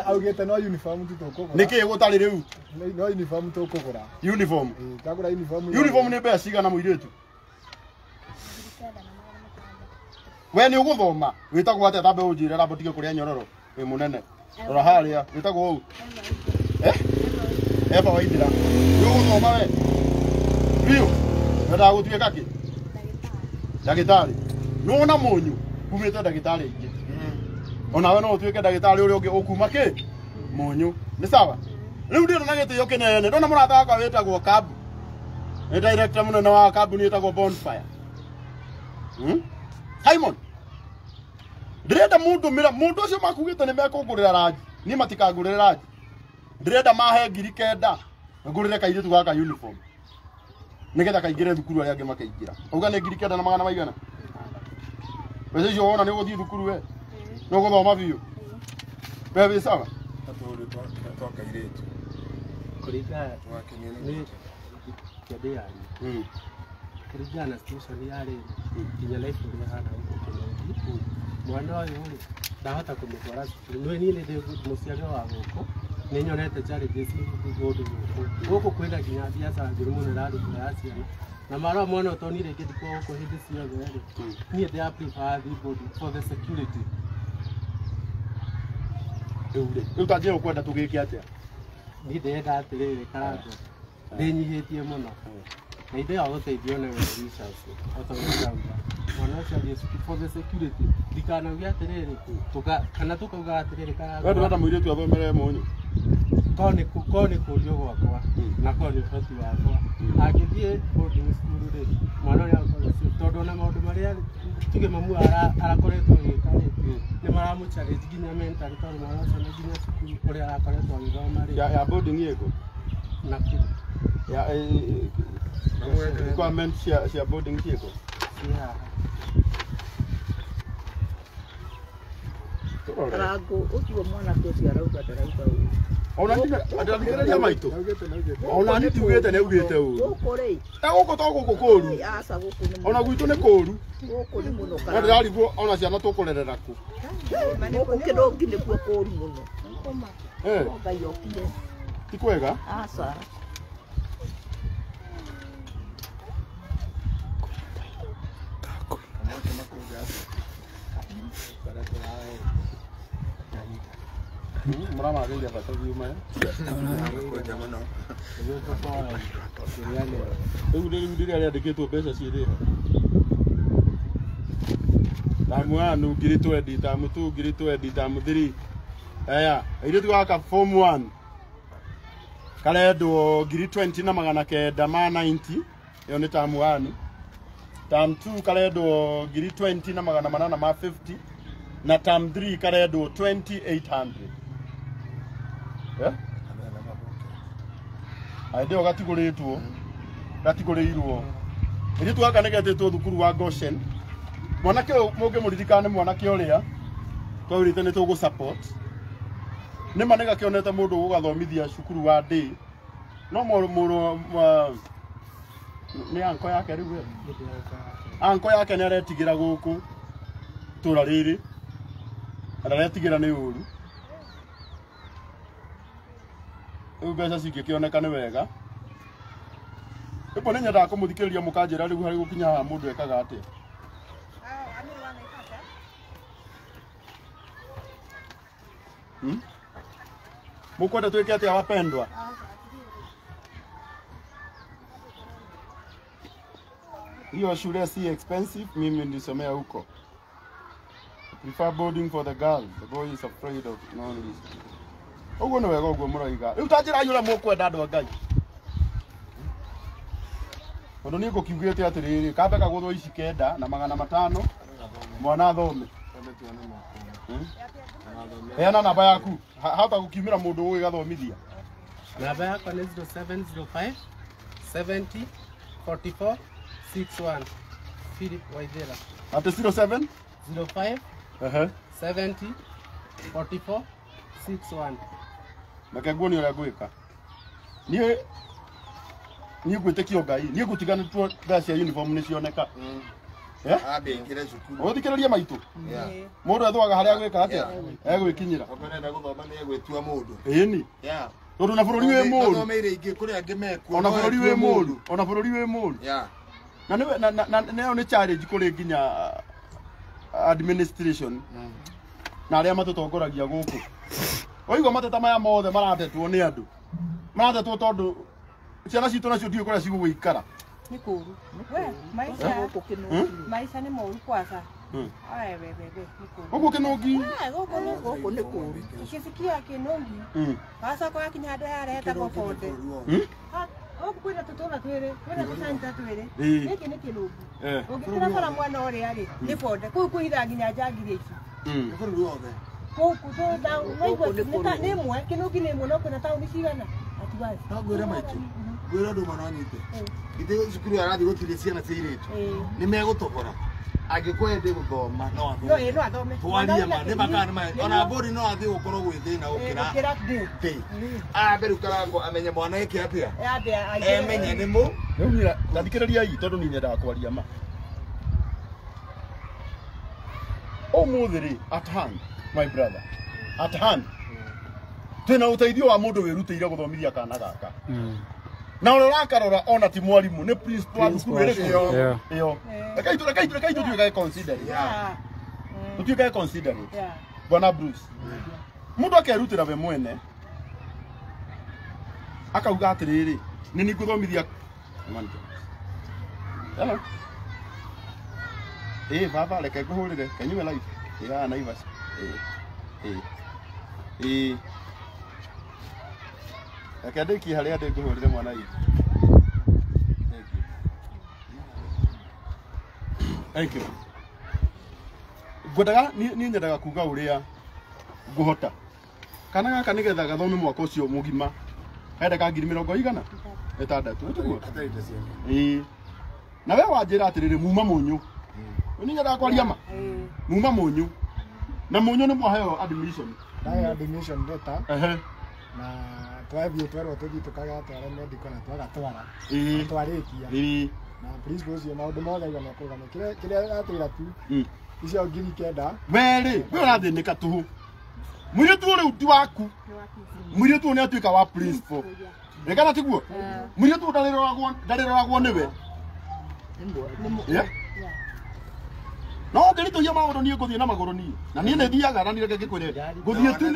B: Augĩte no uniform tu tũkũgũra.
A: Nĩkĩ gũtarĩ rĩu?
B: No uniform tũkũgũra.
A: Uniform.
B: Tagũra uniform.
A: Uniform nĩ mbeca cigana mũirĩtu? We nĩ ũgũthoma. Wĩtagwo atĩa tambe ũnjĩre ramba tige kũrĩa nyororo. Wĩ mũnene. Rora harĩa. Wĩtagwo ũũ. Eva Waithira. Nĩ ũgũthoma we? Biũ. Wendaga gũtuĩka kĩ? Ndagĩtarĩ. Nĩwona Mũnyu kumĩte ndagĩtarĩ aingĩ. Onawe no ũtuĩke ndagĩtarĩ ũrĩa ũngĩ ũkuma kĩ? Mũnyu. Nĩ sawa? Rĩu ndĩrĩ na gĩtĩo kĩnene. Ndona mũrata wakwa wĩtagwo Kabu. Nĩ director mũnene wa kambuni ĩtagwo Bonfire. Simon. Ndĩrenda mũndũ ũcio makugĩte nĩ mekũngũrĩra rangi. Niĩ matikangũrĩre rangi. Ndĩrenda mahe 9,000 ngũrĩre kairĩtu gaka uniform. nigetha kaingire thukuru aria angi makaingira auga ni 9,000 na maigana wewe hiyo ona ni guthii thukuru we no guthoma biu wewe sawa
B: twakairetu
E: kuringana ni kĩndĩ yanyu kũringana na situation ya rĩrĩ nginya life ũrĩa hana gũkũ mwana ũyũ rĩ ndahota kũmũtwara cukuru no niĩ nĩ mũciari wa gũkũ nĩ nyonete challenges gũkũ kwĩna nginya biacara njũru mũno ĩrarutwo ya ciana na marũa mwana ũtonire rĩngĩ ndikwo gũkũ hĩndĩ ciothe rĩ niĩ ndĩ prefer the body for the security
A: rĩu tanjia ũkwenda tũgĩke atĩa
E: niĩ ndĩrenda atĩrĩrĩ Karangũ ndĩnyihĩtie mũno na ithĩ wa gũteithio na research otorauga mwana ũcio athiĩ cukuru for the security ndikanauge atĩrĩrĩ kana tũkauga atĩrĩrĩ Karangũ
A: wewe ndũrenda mũirĩtu athomere mũnyũ
E: ko nĩ kũũrio gwakwa na ko nĩ ũhoti wakwa angĩthiĩ boarding school rĩ mwana ũrĩa akorwo tondũ na maũndũ marĩa tuge mamu arakoretwo agĩka nĩ maramũchallenge nginya mental tondũ mwana ũcio nĩ nginya cukuru ũrĩa arakoretwo agĩthoma rĩ
A: ya boarding yeko
E: na kĩndũ
A: ya requirement cia boarding yeko
F: Karangũ ũcio mwana ũcio arauga ndarauga ũũ
A: ona ndĩrĩa maitũ ona nĩ tugĩte nĩ ugĩte ũũ
F: gũkũ rĩ
A: gũkũ to gũkũ kũũru
F: aca gũkũ nĩ
A: ona gwitũ nĩ kũũru
F: gũkũ nĩ mũno
A: na ndĩrarigwo ona ciana tũkũrerera kũ
F: gũkũ kĩrũngi nĩkuo kũũru mũno Ngai okire
A: ti kwega
F: aca
A: mũramagĩria bata biuma rĩu rĩrĩa rĩandĩkĩtwo mbeca ciĩrĩho tamu 1 ngiri 20 tamu 2 ngiri 20 tamu 3 aya airĩtu gaka form 1 karendwo ngiri 20 na 990 ĩyo nĩ tamu 1 tamu 2 karendwo ngiri 20 na 850 na tamu 3 karendwo 2800 ndio gatigũrĩirwo airĩtu gaka nĩ getĩtwo thukuru wa Goshen mwanake mũngĩ mũririkane mwanake ũrĩa twaurĩte nĩ tũgũ support nĩ manega kĩonete mũndũ gũgathomithia cukuru wa day no mũrũ nĩ anko yake rĩu anko yake nĩ aretigĩra gũkũ tũra rĩrĩ aretigĩra nĩ ũru rĩu mbeca cingĩkĩoneka nĩ wega rĩmwe nĩ nyendaga kũmũthikĩrĩria mũkanjĩra rĩu harĩ gũkinya haha mũndũ ekaga atĩa mũkwenda twĩke atĩa wapendwa hiyo shule si expensive mimi nilisomea huko prefer boarding for the girl the boy is afraid of noise uguo nĩ wega uguo mũraiga rĩu tanjĩra yũrĩa mũkwenda andũ a Ngai tondũ niĩ ngũkiugĩte atĩrĩrĩ kambe kagũthwo ici 9 na 500 mwana athome heana namba yaku hata gũkiumĩra mũndũ ũĩ gathomithia
E: namba yakwa nĩ 0705 70 44 61 Philip Waithera
A: ati 07
E: 05 70 44 61
A: Makagwo nĩ ũrĩa ngwĩka niĩ ngwĩtĩkia Ngai niĩ ngũtiganĩtwo thaa cia uniform nĩ cioneka
B: ambĩngĩre cukuru
A: ũthikĩrĩrie maitũ mũndũ ethwaga harĩa gwĩka atĩa egwĩkinyĩra
B: okorenda gũthoma nĩ egwĩtua mũndũ
A: ĩni tondũ na bũrũri wĩ mũũru
B: athomeire ingĩ kũrĩa angĩ mekuo
A: ona bũrũri wĩ mũũru ona bũrũri wĩ mũũru na nĩyo nĩ challenge kũrĩ nginya administration na arĩa matũtongoragia gũkũ oigwa mateta maya mothe maratetwo nĩ andũ maratetwo tondũ ciana citũ nacio ndiũ kũrĩa cigũgĩikara
C: nĩ kũũru we maisha nĩ moru kwanza
A: gũkũ kĩnũngi
F: gũkũ nĩ kũũru
C: ukisikia kĩnũngi wacoka wakinya handũ yaretagwo bonde gũkũ kwĩna tũtũra twĩrĩ kwĩna tũcanta twĩrĩ gĩkĩ nĩ kĩnũngi ũngĩkĩra bara mwena ũrĩa rĩ nĩ bonde kũu kwĩhitha nginya njangiri ici
B: bũrũri wothe
C: gũkũ nĩ ĩmwe kĩnũngi nĩ ĩmwe no kwĩna taũni cigana atiwaci
B: no ngwĩre maitũ
G: gwira ndu mwana nyite ite cukuru arathi gutire ciana ciiritu ni megutogora agikwende guthoma no athome
C: no athome
G: twaria ma ni makana ma ona bodi no athi gukorwo gwi thina ukira ndi beru karango amenye mwana yake atia emenye ni mu
A: Nĩumira ndathikĩrĩria hii tondu ni nyendaga kwaria ma. Ũmũthĩ rĩ at hand my brother at hand twina uteithio wa mundu wirutĩire guthomithia kana gaka. Na ũrĩa ũrakarora ona ti mwarimu nĩ principal wa thukuru ĩrĩkũ ĩyo. Rekei tutuĩke consider it. Tutuĩke consider it. Bwana Bruce. Mundu akerutĩra we mwene akauga atĩrĩrĩ nĩ ni guthomithia hello baba reke nguhurire kenyume live ya Naivas reke ndiki haria ndi nguhurire mwana ii thank you ngwendaga ni nyendaga kuga uria nguhota kana gaka nigetha gathome mwaka ucio mugima henda ka 20,000 etandatu tuguo na wewe wajira atiriri muma munyu ni nyenda kwaria ma muma munyu na munyu ni mwaheo admission
B: Dai admission letter na twabio twaro tuthi tukaga twara medical na twaga twara twarikia na principal ucio maundu mothe igana kuga kire atira tu icio ngiri kenda
A: weri we urathinika tuhu mwire tu uri uti waku mwire tu ni atuika wa principal rekana tiguo mwire tu ndareroragwo niwe no ngiritohia maundu nie nguthie na maguru nie na nie ne thiaga na nireke ngikwire nguthie tu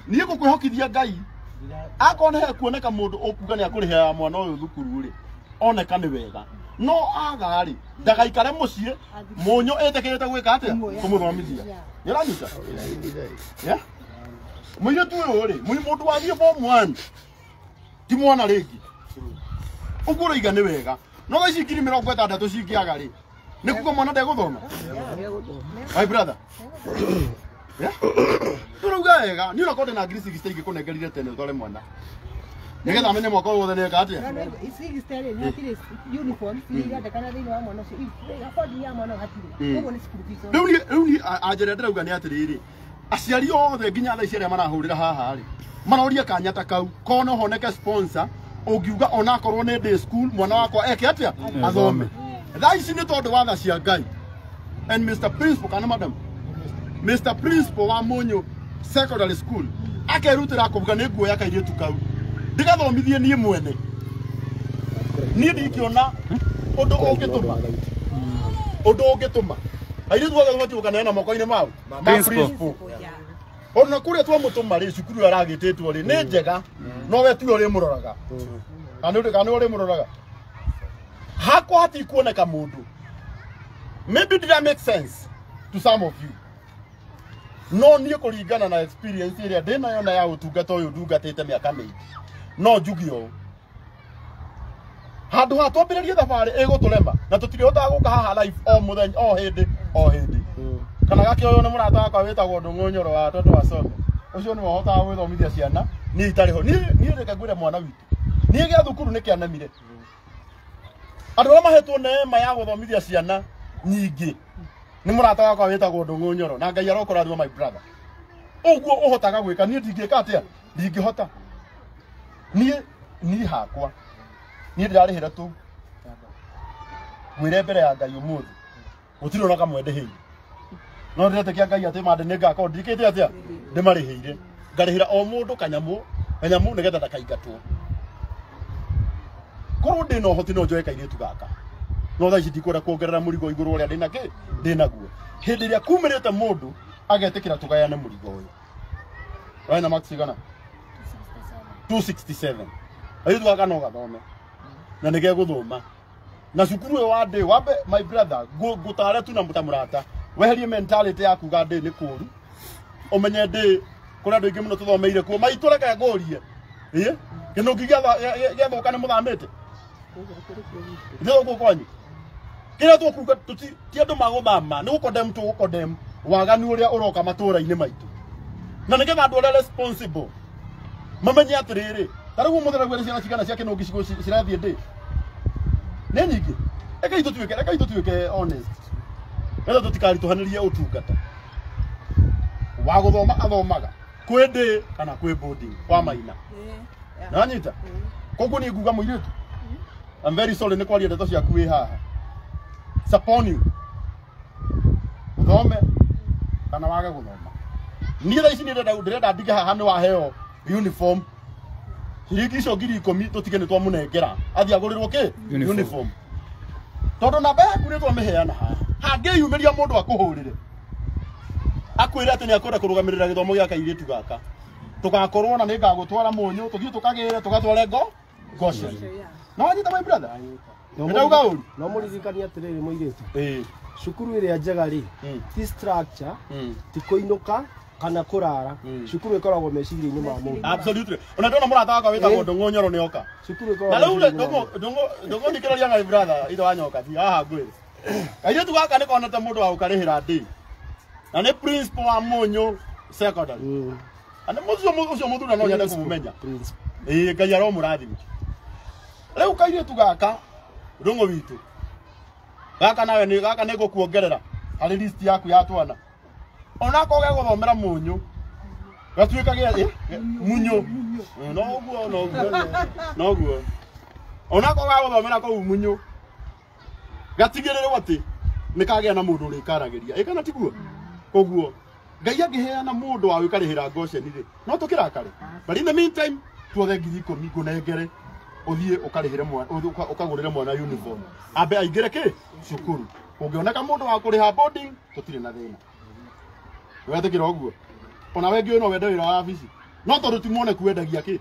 A: nie ngukwihokithia Ngai akone he kuoneka mundu ukuga ni akurihia mwana uyu thukuru ri oneka ni wega no aga ri ndagaikare mucie munyo etekirite gwika atia kumuthomithia yaranyita mwire tu uri mundu wathie form 1 ti mwana ringi uguro iga ni wega no tha ici 60 cingiaga ri ni kuga mwana ndeguthoma my brother turuga wega ni unakonde na ngiri 60 ingikunengerire tene uthore mwana nigetha amenye mwaka wothe neka atia riu ni anjere ndirauga ni atiriri aciari othe nginya tha ici aria marahurira haha ri maroria kanyata kau kono honeke sponsor ungiuga ona akorwo ni day school mwana wakwa eke atia athome tha ici ni tondu wa tha cia Ngai and Mr Principal kana madam Mr Principal wa Munyu Secondary School akerutira kuvuga ni nguo ya kairitu kau ndigathomithie nie mwene nie ndikiona undu ungituma airitu wothe matiuka na moko-ini mau Principal ona kuria twa mutuma ri cukuru aragititwo ri ni njega no we tu uri muroraga kana uri muroraga hako hati kuoneka mundu maybe did that make sense to some of you no nie kuringana na experience iria ndina yona ya utungata uyu ndungatite miaka mingi no njugio handu hatwambiririe thabari igutulema na tutirihota guka haha live o muthenya o hindi kana gaki uyu ni murata wakwa witagwo Ndung'u wa Toto Wasome ucio ni wahota gwithomithia ciana ni itariho ni reke ngwire mwana witu ni gia thukuru ni kianamire andu aria mahetwo neema ya guthomithia ciana nyingi ni murata wakwa witagwo Ndung'u na Ngai arokorathima my brother uguo uhotaga gwika ni ndingika atia ndingihota ni hakwa ni ndirarihira tu mwire mbere ya Ngai umuthi gutiri ona kamwendehei no ndiretekia Ngai ati mande ni ngako ndikite atia ndimarihire ngarihira o mundu kanyamu nigetha ndakaingatwo korwo ndi no hoti no njoe kairitu gaka no tha ici ndikwenda kuongerera murigo iguru uria ndinaguo hindi iria kumirite mundu agetikira tugayane murigo uyu waina max igana 267 aithu aka no gathome na nige guthoma na cukuru wa ndi wambe my brother gutare tu na mutamurata weherie mentality yaku ga ndi ni kuru umenye ndi kuna ndu ingi muno tuthomeire kuo maitureke ngorie kinungi gethoka ni muthamite ndio gukwanyu kira tu kuga ti andu maguthama ni gukodem tu gukodem wagani uria uroka matura-ini maitu na nigetha andu aria responsible mamenye atiriri Taragu muthera gwere ciana cigana ciake no ngicigo cirathie ndi. Nĩ nyingĩ. Reke tutuĩke honest. Nĩgetha tũtikarituhanĩrie ũtungata. Wa gũthoma athomaga. Kwĩ ndĩ kana kwĩ boarding kwa Maina. Na nyita. Koguo nĩ nguga mũirĩtu. I'm very sorry nĩ kwaria ndeto ciaku wĩ haha. Support you. Uthome kana wage guthoma. Niĩ thaa ici ndĩrenda ndige haha nĩ waheo uniform. Ciringi icio ngiri 10 tutige nĩ twamũnengera. Athi agũrĩrwo kĩ? Uniform. Tondũ namba yaku nĩ twamĩheana haha. Hangĩyumĩria mũndũ akũhũrĩre. Akwĩre atĩ nĩ akwenda kũrũgamĩrĩra gĩthomo gĩa kairĩtu gaka. Tugakorwo na nĩ ngagũtwara Mũnyũ, tũthiĩ tũkagĩre tũgatware Goshen. No anyita my brother. Ndauga ũru.
D: No mũririkania atĩrĩrĩ mũirĩtu. Cukuru ĩrĩa njega rĩ, ti structure, ti kũinũka kana kũrara. Cukuru ĩkoragwo meciria-inĩ ma mũndũ.
A: Absolutely. Ona ndona mũrata wakwa wĩtagwo Ndũng'ũ Nyoro nĩ oka.
D: Cukuru ĩkoragwo.
A: Na rĩu Ndũng'ũ ndikĩrĩria my brother ithe wa nyoka ti haha ngwĩre. Kairĩtu gaka nĩ konete mũndũ wa gũkarĩhĩra ndĩ. Na nĩ principal wa Mũnyũ secondary. Ana mũcio mũthura no nyende kũmũmenya. Ngai aromũrathima. Rĩu kairĩtu gaka Ndũng'ũ witũ. Gaka nawe nĩ ngũkuongerera harĩ list yaku ya twana. Ona koge gũthomera Mũnyũ. Gatuĩkage Mũnyũ. Noguo. Ona koge gũthomera kũu Mũnyũ. Gatigĩrĩrwo atĩ nĩ kagĩa na mũndũ ũrĩkaragĩria. Ĩ kana tiguo? Koguo Ngai angĩheana mũndũ wa wĩkarĩhĩra Goshen rĩ, no tũkĩrakare. But in the meantime, tuothe ngiri 10 ngũnengere ũthiĩ ũkarĩhĩre mwana ũkagũrĩre mwana uniform. Ambe aingĩre kĩ? Cukuru. Ũngĩoneka mũndũ wa kũrĩha boarding, tũtirĩ na thĩna. Wetĩkĩra ũguo. Ona we ngĩona wenda wĩra wa wabici. No tondũ ti muoneku wendagia kĩ?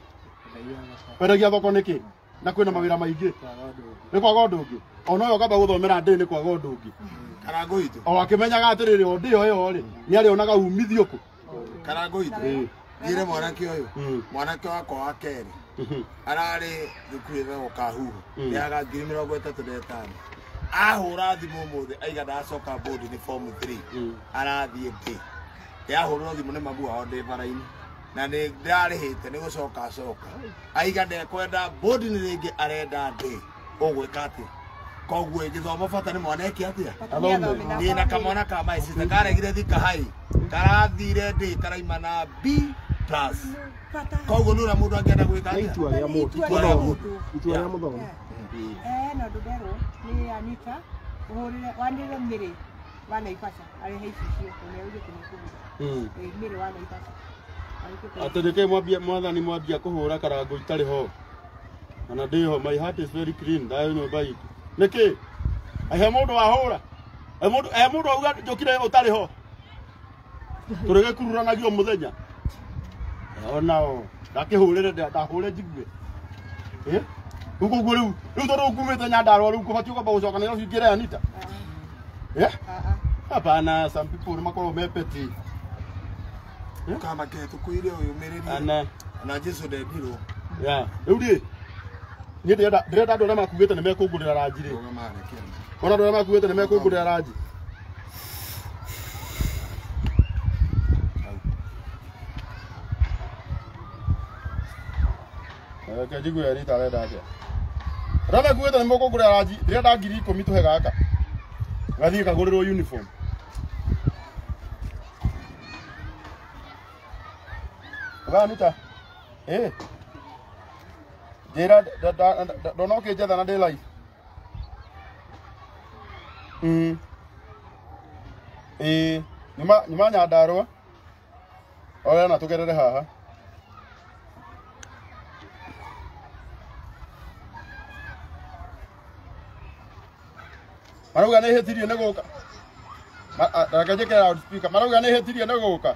A: Wendagia thoko nĩkĩ? Na kwĩna mawĩra maingĩ. Nĩ kwaga ũndũ ũngĩ. Ona ũyũ akamba gũthomera ndĩ nĩ kwaga ũndũ ũngĩ.
G: Karango itu.
A: O akĩmenyaga atĩrĩrĩ o ndĩyo ĩyo rĩ, nĩ arĩonaga umithio kũ.
G: Karango itu. Ngire mwanake ũyũ. Mwanake wakwa wa kerĩ. Ararĩ thukuru ĩyo Kahuhu. Yaga 35,000. Ahũra thimũ mũthĩ aiga ndacoka board ni form 3. Arathiĩ ndĩ. Yahũrwo thimũ nĩ mamu wao ndĩ bara-inĩ. Na nĩ ndarĩhĩte nĩ gũcoka acoka. Aiga ndekwenda board ni rĩngĩ arenda ndĩ. Ũgwĩka atĩ. Koguo gĩthomo bata nĩ mwanake atĩa? Niĩ na kamwana ka my sister karegire thika hai. Karathire ndĩ karaima na B+. Koguo nũra mũndũ angĩenda gwĩka atĩa?
D: Itua rĩa mũndũ. Itua rĩa mũndũ.
C: No ndũderwo nĩ Anita ũhũrĩre wanĩre Mĩrĩ wa Naivasha arĩ heici cio nĩ ũgĩte nĩ Mĩrĩ wa Naivasha.
A: Atĩ ndĩkĩ mwathani mwambia kũhũra Karango itarĩ ho. Ana ndĩ ho, my heart is very clean. Ndayo nyũmba itũ. Nĩkĩ? Ahe mũndũ wahũra. Mũndũ auga njũkire ũtarĩ ho. Tũrĩgĩkururanagio mũthenya. Onao ndakĩhũrĩre ndahũre njigue. Koguo rĩu tondũ ũkumĩte Nyandarũa rĩu kũbatiĩ kwamba gũcoka Nairobi ngĩre Anita. Hapana, some people makoragwo me petty.
G: Kama ketu kuire ũyũ mĩrĩri. Na Jesu ndendirwo.
A: Rĩu rĩ niĩ ndĩrenda andũ arĩa makuĩte nĩ mekũngũrĩra ranji rĩ. Ona andũ arĩa makuĩte nĩ mekũngũrĩra ranji. Reke njigue Anita arenda atĩa. Rana kuĩte nĩ mekũngũrĩra ranji, ndĩrenda ngiri 10 tũhe gaka. Gathiĩ kagũrĩrwo uniform. Anita. Njĩra ndona ũkĩnjetha na ndĩ live. Nyuma Nyandarũa. Oya na tũgerere haha. Marauga nĩ hĩtirie nĩ gũka. Reke njĩkĩre loudspeaker. Marauga nĩ hĩtirie nĩ gũka.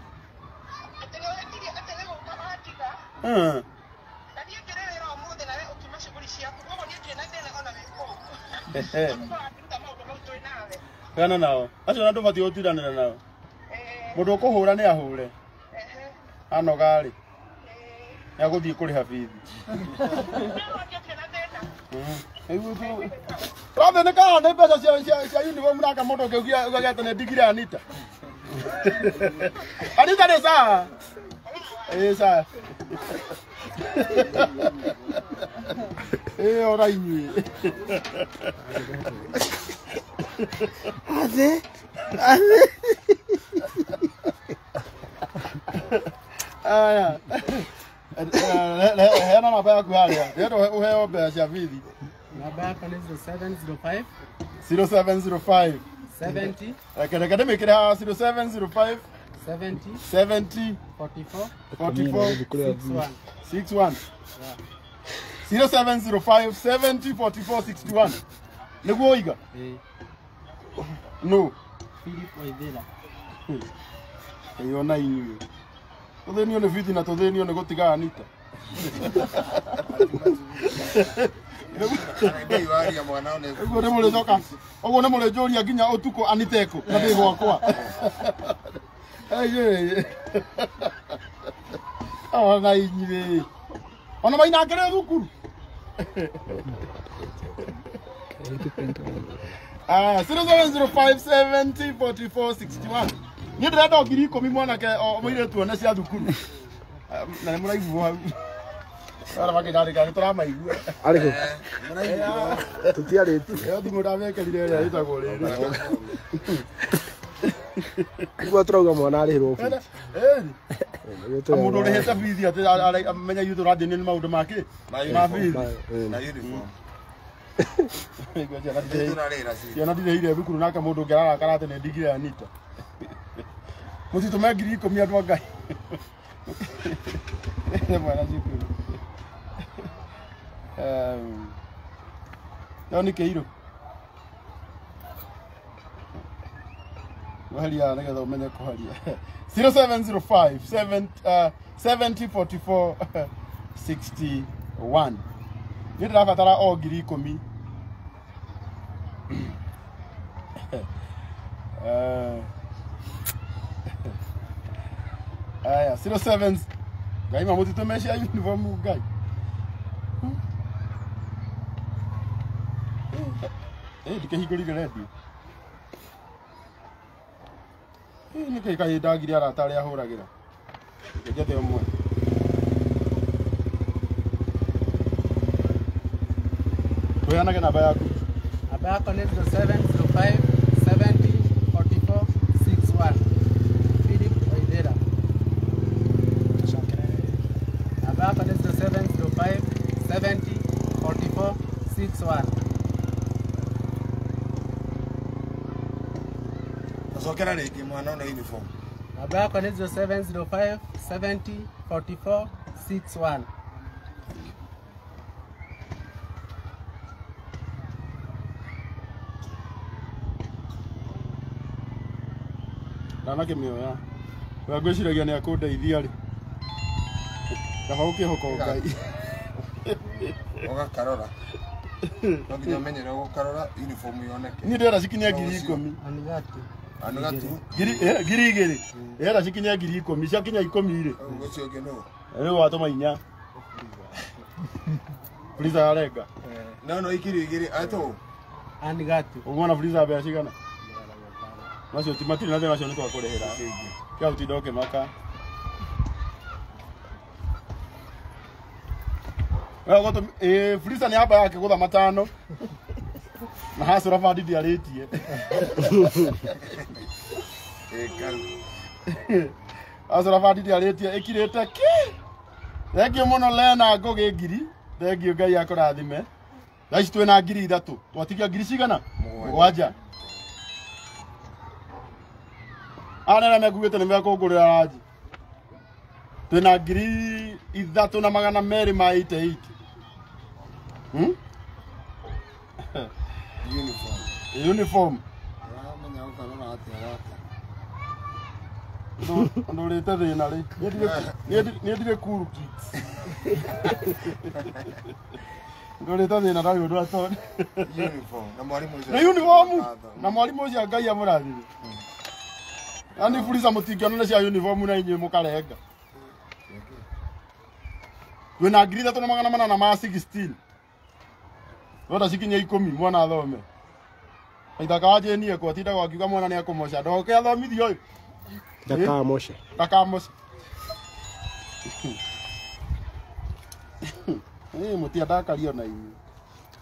A: Kana nao. Acio na ndũbatiĩ gũtiranĩra nao. Mũndũ ũkũhũra nĩ ahũre. Anoga rĩ. Nĩ agũthiĩ kũrĩha bithi. Rathe nĩ kana nĩ mbeca cia uniform naka mũndũ ũngĩugia ũgagĩte nĩ ndigire Anita. Anita nĩ sawa. Sawa. ora inyuĩ.
D: Athe.
A: Aya. Heana namba yaku harĩa. Rĩenda ũheo mbeca bithi.
E: Namba yakwa nĩ 0705
A: 0705
E: 70
A: reke ndĩmĩkĩre haha 0705
E: 70
A: 44
E: 61.
A: 61 0705 70 44 61 nĩguo ũiga no
E: Philip Waithera.
A: Ona inyuĩ tũthĩnio nĩ bithi na tũthĩnio nĩ gũtiga Anita. Ũguo nĩ mũrĩcoka ũguo nĩ mũrĩnjũria nginya ũtukũ Anita ekũ na ndĩ gwakwa. Ona inyuĩ ona Maina akĩrĩ thukuru. 0705 70 44 61 niĩ ndĩrenda ngiri ikũmi mwanake mũirĩtu one cia thukuru na nĩ mũraiguo hau ara makĩndarĩka nĩ tũramaigua
D: Arĩkũ? Tũtiarĩtu.
A: ĩyo thimũ ndamekĩrire ĩrĩa ĩtagwo rĩrĩ.
D: Igua tũrauga mwana arĩhĩrwo bithi.
A: Mũndũ ũrĩhĩte bithi atĩ amenya ithuĩ tũrathĩnio nĩ maũndũ make ma bithi.
G: Na uniform.
A: Ciana ndirĩhire thukuru nake mũndũ ũngĩ ararakara atĩ nĩ ndigire Anita. Mũtitũme ngiri ikũmi andũ a Ngai. Mwana cukuru. Nĩ Kĩirũ. Waharia nĩgetha ũmenye kũharia. 0705 70 44 61 nĩ ndĩrabatara o ngiri ikũmi. Aya 07 Ngai mamũtitume cia uniform Ngai. Ndikĩhingũrire redio. Nĩkĩ kaĩ ndagire arata arĩa ahũragĩra. Njethe ũmwe. Tũheanage namba yaku.
E: Namba yakwa nĩ 0705 70 44 61. Philip Waithera. Namba yakwa nĩ 0705 70 44 61.
G: Acokera rĩngĩ mwana ona uniform.
E: Namba yakwa nĩ 0705 70 44 61.
A: Ndanakĩmĩoya. We ngwĩciragia nĩ akũndeithia rĩ. Kaba ũkĩhoka Ngai.
G: Ũgakarora. No nginya ũmenyere gũkarora uniform yoneke.
A: Niĩ ndĩrenda cikinye ngiri ikũmi.
G: Anigatu.
A: Ngiri igĩrĩ. Ndĩrenda cikinye ngiri ikũmi. Ciakinya ikũmi rĩ.
G: Ũcio ũngĩ no.
A: Rĩu watũma inya. Fuliza arenga.
G: No ikiri igiri ato.
E: Anigatu.
A: Ũguo na Fuliza mbeca cigana? Macio ti matirĩ na thĩna acio nĩ twakũrĩhĩra. Kĩa ũtinda ũkĩmaka. Fuliza nĩ amba yake gũtha matano. Na hacũra bandi ndiarĩtie. Hacũra bandi ndiarĩtie ĩkirĩte kĩ. Thengiũ mũno Lena Ngũgĩ ngiri. Thengiũ Ngai akũrathime. Thaa ici twĩna ngiri ithatũ. Twatigia ngiri cigana? Mũgwanja. Arĩa mekuĩte nĩ mekũngũrĩra ranji. Twĩna ngiri ithatũ na magana merĩ ma 88. Uniform. Ndũrĩte thĩna rĩ. Nĩ ndirĩ cool kids. Ndũrĩte thĩna na ũndũ atone.
G: Uniform. Na mwarimũ ũcio.
A: Nĩ uniform. Na mwarimũ ũcio Ngai amũrathime. Ani Fuliza mũtingĩona nĩ cia uniform na inyuĩ mũkarenga. Twĩna ngiri ithatũ na magana manana ma 16. Rota cikinye 10 mwana athome. Aithaka wanjĩnie kwa tindaga akiuga mwana nĩ akũmoca. Ndoke athomithio ũyũ.
D: Ndakamoce.
A: Ndakamoce. Mũtia ndakario na inyuĩ.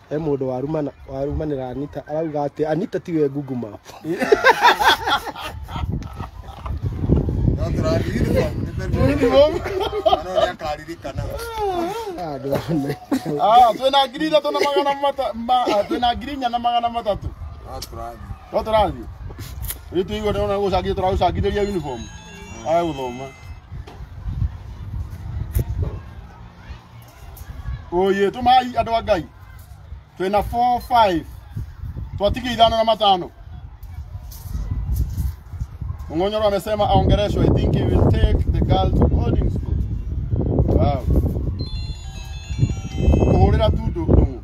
D: he mundu warumanira Anita arauga ati Anita tiwe Google Map.
G: No turathi uniform. Ano ya karirikana.
A: Twina ngiri ithatũ na twina ngiri inya na magana matatũ. No turathi. Itu igo ndona gucangithia turagucangithĩria uniform. Aya guthoma. Oye tumai andũ a Ngai. Twina 4-5. Twatigie 5 na 5. Mng'onyoro amesema aongereshwe. I think he will take the girl to boarding school. Wow. Kuhurira tu ndugu.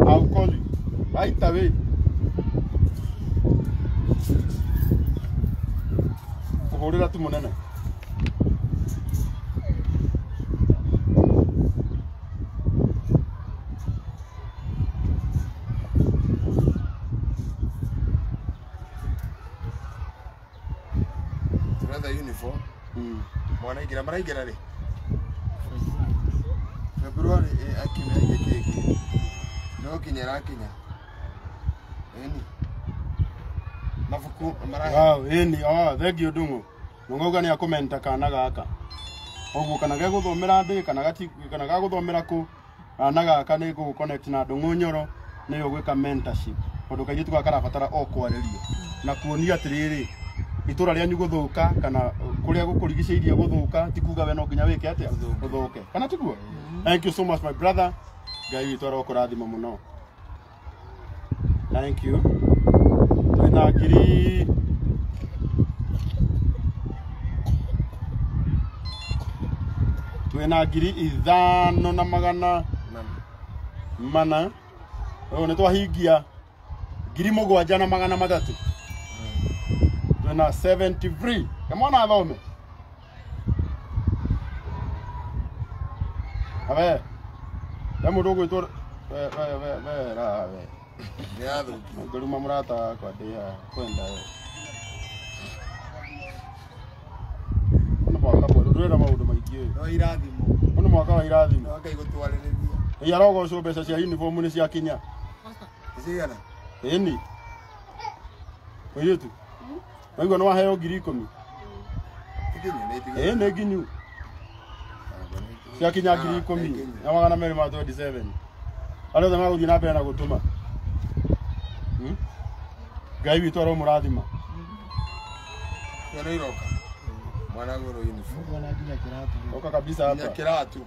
A: I'll call you. Right away. Kuhurira tu munene.
G: Uniform. Mwana igira maraigira ri. February akina igeke. No kinyera kinya. Eni. Mafuku marai.
A: Wow, eni thank you Ndungu. Ngauga ni akomenta kana gaka. Oguo kana ge guthomera ndi kana ga guthomera ku ana gaka ni ku connect na Ndungu Nyoro ni ugwika mentorship. Undu kaigi tugakarabatara o kwaririo na kuonia atiriri itura ryanyu guthuka kana kuria gukurigiceirie guthuka ti kuga we no nginya wike atia guthuke kana tiguo. Thank you so much my brother. Ngai witu arokurathima muno. Thank you. Twina ngiri twina ngiri 5 na magana mana. Ni twahingia ngiri 7 na magana 3. Twina 73. Kamona athome. Awe. Yamu dogo itor rawe.
G: Niado.
A: Nguruma murata kwa dia kwenda. Ono mwaka bwo ndwera maundu maingi.
G: No irathimo.
A: Ono mwaka wa irathimo.
G: No kai gutwaririria.
A: Iya rogo cio mbeca cia uniform ni cia kinya.
G: Cigana?
A: Eni. Oyetu. Wewe no waheo ngiri 10.
G: Tikinyu
A: Nĩ nginyu. Cia kinya ngiri 10. Na magana merĩ ma 27. Arĩa magũthiĩ na mbere na gũtũma. Ngai witũ aromũrathima.
G: Nĩ iroka. Mwana goro uniform.
D: Mwana nginya kiratu.
A: Oka kabisa hapa.
G: Kiratu.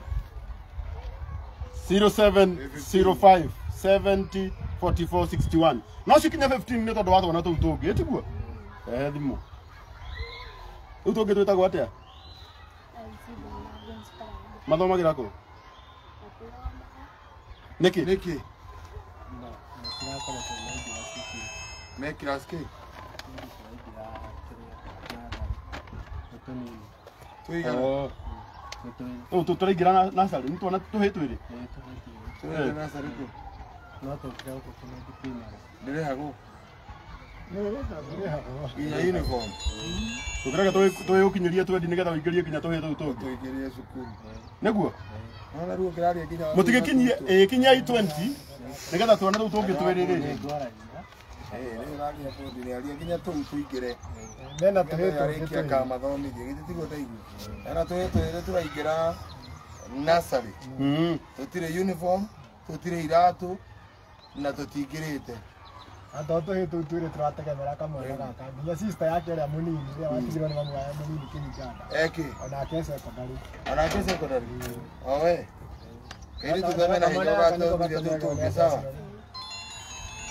A: 0705 70 44 61. No cikinya 15 nĩ tondũ wathona tũu tũngĩ ĩtiguo. Thimo. Rĩu tũngĩ twĩtagwo atĩa? Mathomagira kũ? Nĩkĩ?
G: Me class K.
A: Tuigana. Tũraingĩra nasarĩ, nĩ twana tũhĩ twĩrĩ.
G: Tuigana nasarĩ kũ?
D: No tũkĩra gũkũ primary.
G: Ndĩrĩhagwo. Nginya uniform.
A: Tũkĩrega twĩũkinyĩrie 20 nĩgetha ũingĩrie nginya tũhĩ tũu tũngĩ.
G: Tũingĩrie cukuru.
A: Nĩguo?
G: Ona ruo kĩraria nginya.
A: Mũtigĩkinyie kinyai 20 nĩgetha twana tũu tũngĩ twĩrĩ rĩ.
G: Rĩu raria bũndi nĩ aria nginya tũu tũingĩre.
D: Mena tũhĩ tũngĩ
G: ka mathomithie githĩ tigo teithio. Ana tũhĩ twĩrĩ tũraingĩra nursery. Tũtirĩ uniform, tũtirĩ iratũ na tũtingĩrĩte.
D: Ando tũhĩ tũu twĩrĩ tũrategemera kamwana gaka. Nginya sister yake ĩrĩa mũnini rĩrĩa watigirwo nĩ mamu wao mũnini Kĩnyikanda.
G: Eki.
D: Onake secondary.
G: Onake secondary. Owe. Kairi tuthome na hinya ũgathomithia tũu tũngĩ sawa.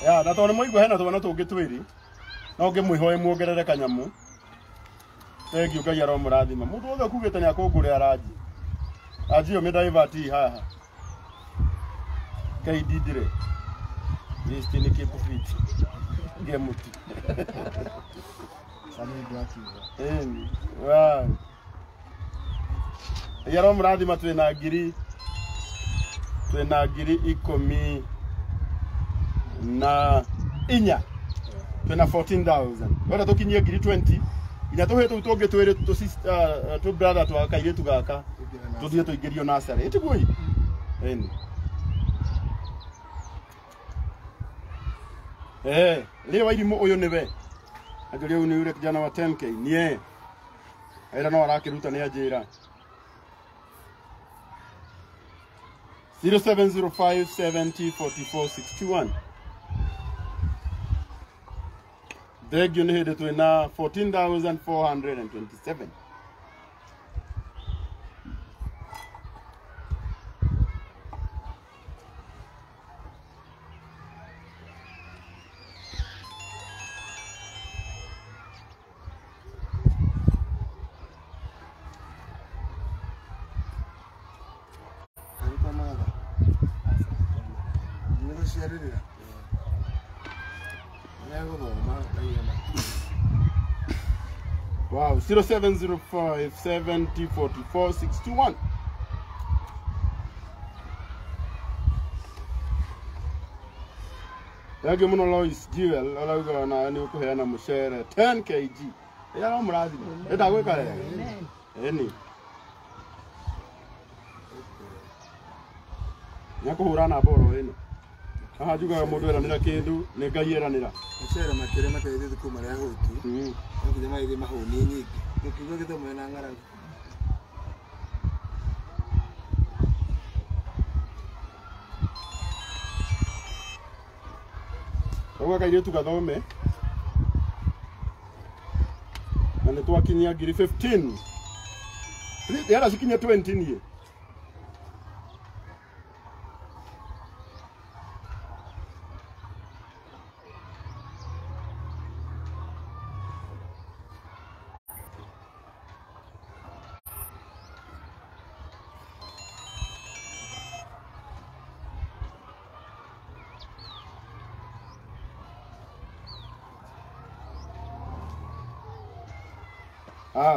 A: Ya, na tondũ mũigua hena twana tũngĩ twĩrĩ. No ngĩmwĩhoe muongerere kanyamu. Thank you Ngai aromũrathima. Mũndũ wothe ũkugĩte nĩ akũngũrĩra ranji. Ranji ĩyo mĩ divert haha. Ngai ndindire. List ni keep fit. Gemuti.
D: Sani ndwakiuga.
A: Wow. Yaro mrathima twina ngiri 10 na inya. Twina 14,000. Wenda tukinyie ngiri 20. Inya tuhe tu tũngĩ twĩrĩ tu brother twa kairĩtu gaka. Tuthie tuingĩrio nursery. Ĩtiguo. leo wairimu uyu niwe. Ando leo ni yule kijana wa 10k nie. Aira no arakiruta ni ajira. 0705 70 44 61. Thegio ni hede twina 14,427. Wow, 0705 70 44 61. Yage muno Lois Jewel alauga na ni ukuheana mushere 10 kg. Ya no murathi. Eta gwika rega. Eni. Nyakuhura na boro ino. Aha juga mundu eranira kindu ni ngai eranira.
G: Mushere makire mateithie thukuru maria hutu. Ndio maithe mahuni nyingi. Nikiuga githomo na ng'aragu. Oga kaire tu gathome. Na nĩ twakinyia ngiri 15. Yara sikinya 20 nie.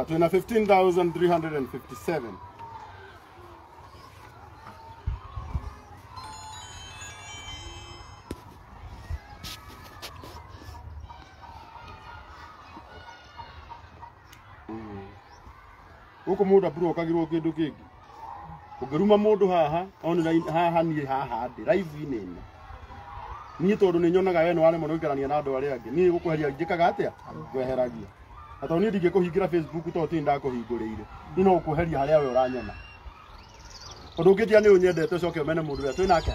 G: Twina 15,357. Uko muda bro kagirwo kindu kingi. Ungiruma mundu haha, online haha ni haha ndi live inene. Ni tondu ni nyonaga we no wale muno ikarania na andu aria angi. Ni gukuheria ngikaga atia? Gweheragia. Ato ni ndingikuhingira Facebook to tinda kuhingurire. Ni no kuheria haria we uranyona. Undu ngitia ni unyendete coke umene mundu we twina nake.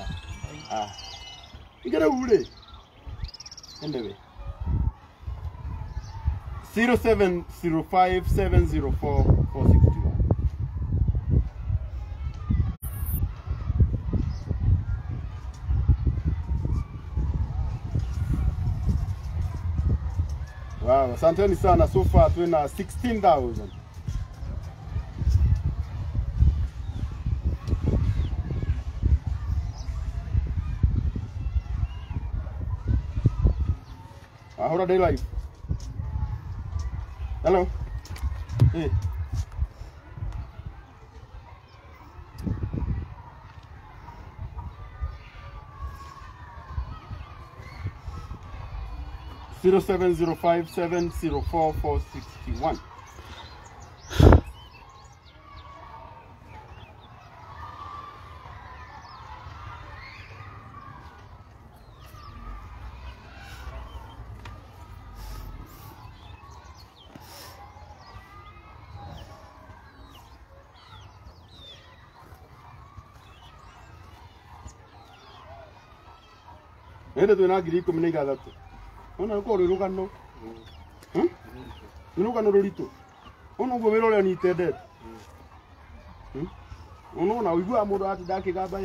G: Igere ure. Endewe. 0705 704 461. Wow, asanteni sana. So far twina 16,000. Ahora day live. Hello. Hey. Zero 0705 704 461. Ende twina ngiri 16. Ona uko rugano. Rugano ruritu. Ona ugo wira uria nitendete. Ona na uigua mundu ati ndakigamba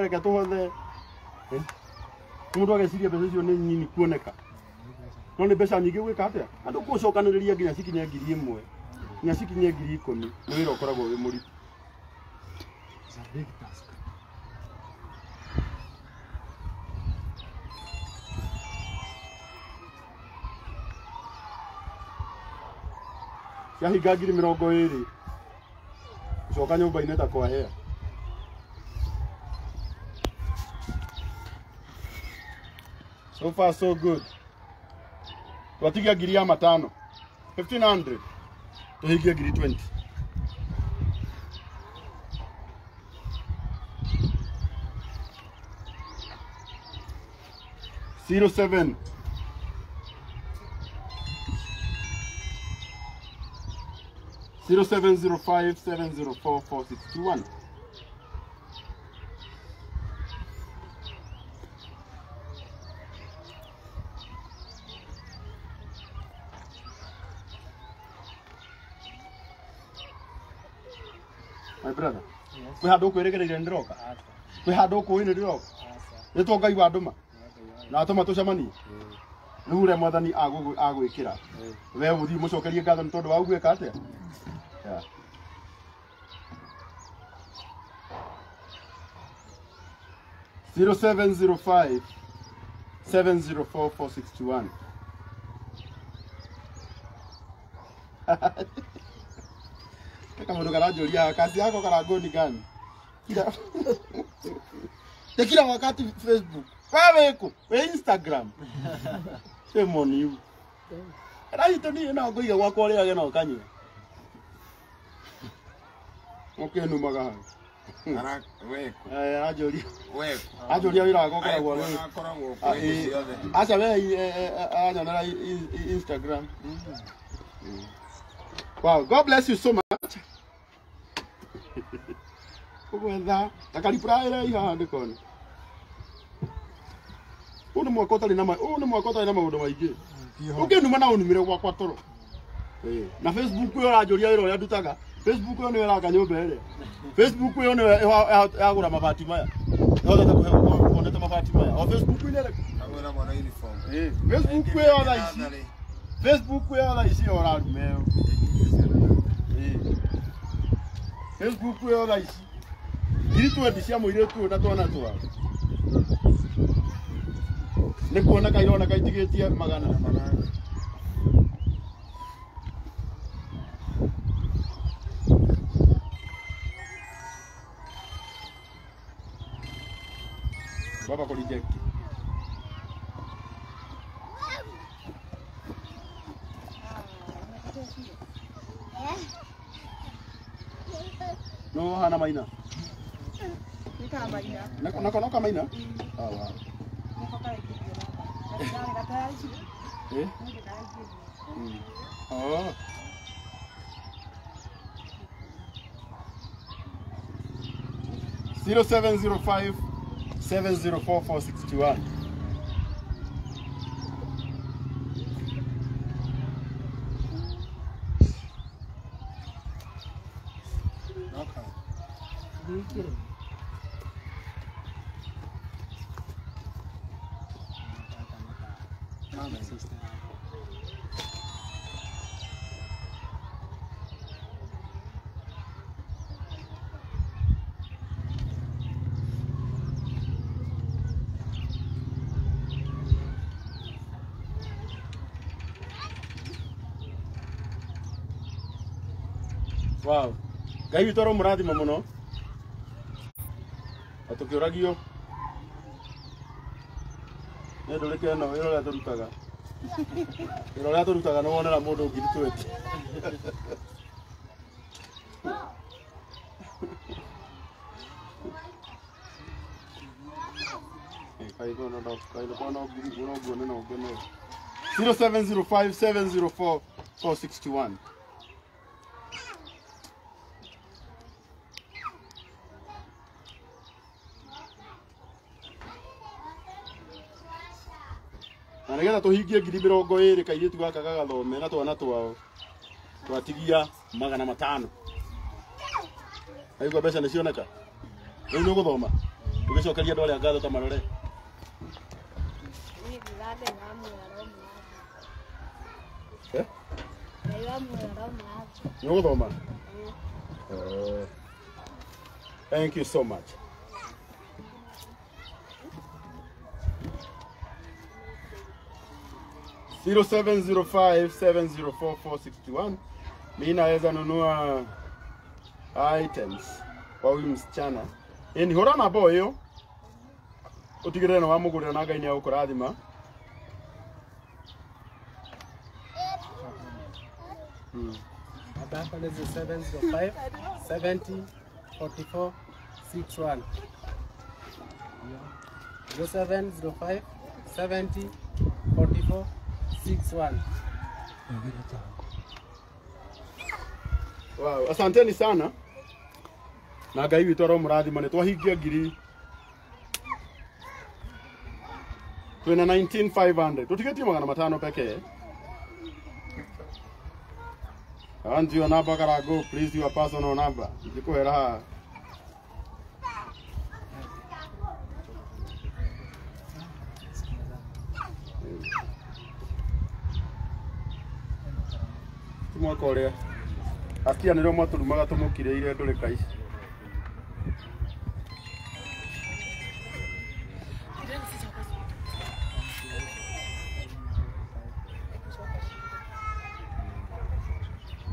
G: reke tuhothe. Mundu ageciria mbeca icio ni nyini kuoneka. No ni mbeca nyingi gwika atia? Andu gucokaniriria nginya cikinye ngiri 1. Nginya cikinye ngiri 10. Ni wira ukoragwo wi muritu. It's a big task. Yahinga ngiri 20. Coka nyumba-inĩ ta kwa hea. So far so good. Twatigia ngiri ya 5. 1500. Tuhingie ngiri 20.
A: 07 0705 704 4621. My brother, we had to go to the rock. We had to go in the rock. Nä two ngai wa ndå ma na atåma tå cemanie rä u rä mwathani agwä kä ra we gå thiä må cokerie ngatho nä tondå wa guä ka atä 0705 704 4621. Kaka mundu karajuria kazi yako karangoni gani? Kila wakati Facebook. Wewe uko Instagram. Shame on you. Raito ni na ngoiga gwakwa ria ge na ukanyira. Okay no maga.
G: Ara weko.
A: Ajuria.
G: Weko.
A: Ajuria wira wako koragwo ri.
G: Akoragwo kwa ciothe.
A: Acha we anyonera Instagram. Wow, God bless you so much. Kuwetha takaripura ira iha ndikoni. Uno mwako tari na maundu maingi. Ungenuma na unumire gwakwa toro. Na Facebook yo rajuria ira ya ndutaga. Facebook yo ni wera kanyumba ere. Facebook yo ni yagura mabati maya. Yote takuhe mabati maya. O Facebook ni ere.
G: Agora mwana uniform.
A: Facebook yo tha ici. Facebook yo tha ici ora rumeo. Facebook yo tha ici. Giritu cia muire tu na twana twa. Nä kuona kairona kaitigitie magana na manana. Baba ko reject. No hana maina.
C: Nika maina.
A: Nako maina. Ah wow. Eh? Oh. Zero 0705 704 4621. Wow. Ngai witå ro må rathima må no atå kä å ragio nä ndå rä kä eno wä ra å rä a tå rutaga wä ra å rä a tå rutaga nä wonera må ndå ngiri 20. Kaigå no kaigå no ngiri no nguo nä no ngene 0705 704 4621. Na nigetha tuhingie 20,000 kairitu gaka gagathome na twana twao twatigia 500. Aigua mbeca nĩ cioneka rĩu nĩ ũgũthoma tũgĩcokeria andũ arĩa ngatho ta marore nĩ ũgũthoma. Thank you so much. Zero 0705 704 461. Mimi naweza nunua items kwa huyu msichana. Ni hora na boy yo. Utigire na wamugurira na Ngai ni agukurathima.
E: Hapa ni 705 70 44 61. 0705 70 44 61.
A: Wow, asanteni sana. Na Ngai witũ aromũrathima nĩ twahingia ngiri twina 19500 tutigetie 500 pekee. And your number Karago, please your personal number. Ndikuhera haha. Mwaka ũrĩa atia nĩrĩo mwatũrumaga tũmũkire ire ndũrĩ kaici.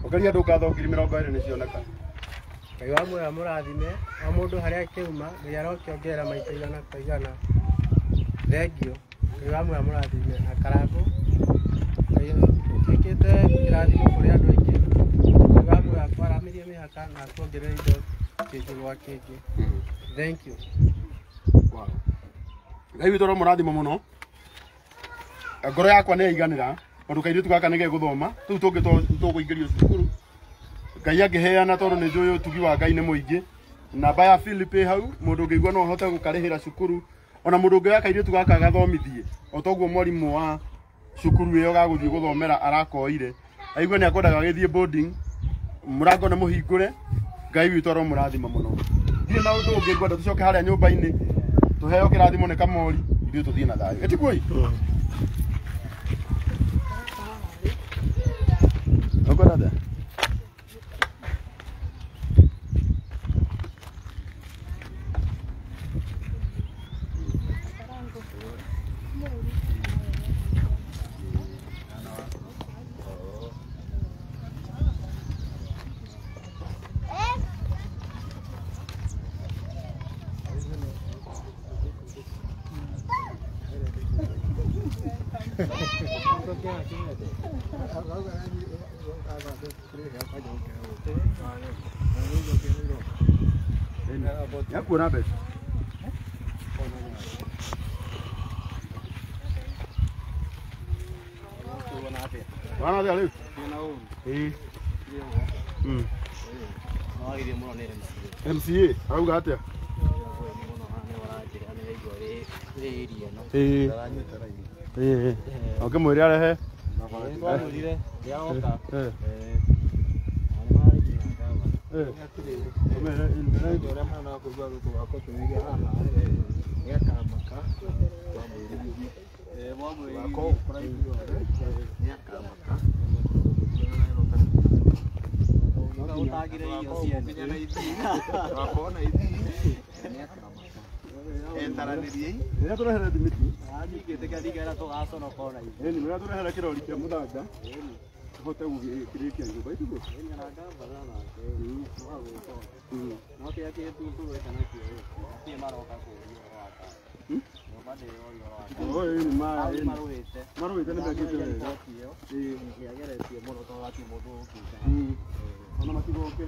A: Ũkaria andũ ngatho ngiri 20 nĩ cioneka.
E: Ngai wa muoyo amũrathime o mũndũ harĩa akiuma Ngai arokĩongerera maita igana kwa igana. Thengio. Ngai wa muoyo amũrathime na Karago. Ngai ũkĩte kĩrathimo kũrĩ andũ aingĩ. Ngai wa muoyo akwaramirie mĩhaka na akuongerera indo kĩngĩ gwa kĩngĩ. Thank you.
A: Wow. Ngai witũ aromũrathima mũno. Ngoro yakwa nĩ yaiganĩra. Tondũ kairĩtu gaka nĩge gũthoma, rĩu tũngĩ tũkũingĩrio cukuru. Ngai angĩheana tondũ nĩ njũĩ ũtugi wa Ngai nĩ mũingĩ. Namba ya Philip hau, mũndũ ũngĩigua no ahote gũkarĩhĩra cukuru. Ona mũndũ ũngĩ waka kairĩtu gaka gathomithie. O toguo mwarimũ wa cukuru ĩyo gagũthiĩ gũthomera arakoire. Aigua nĩ akwendaga gĩthiĩ boarding, mũrango nĩ mũhingũre. Ngai witũ aromũrathima mũno. Thiĩ na ũndũ ũngĩ ngwenda tũcoke harĩa nyũmba-inĩ. Tũheo kĩrathimo nĩ Kamori, ithuĩ tũthiĩ na thayũ. Ĩtikuoi? Agora ya kuona besi. Wana dia leo. MCA, au gatia. Okay, mwiri arehe. Nĩ tũrehere thimiti. Nĩ mĩra tũrehere kĩrori kĩa mũthanga. Tũhote gũkĩrĩkia nyũmba itũ. Marũĩte nĩ mekĩte wega. Ona matigoke.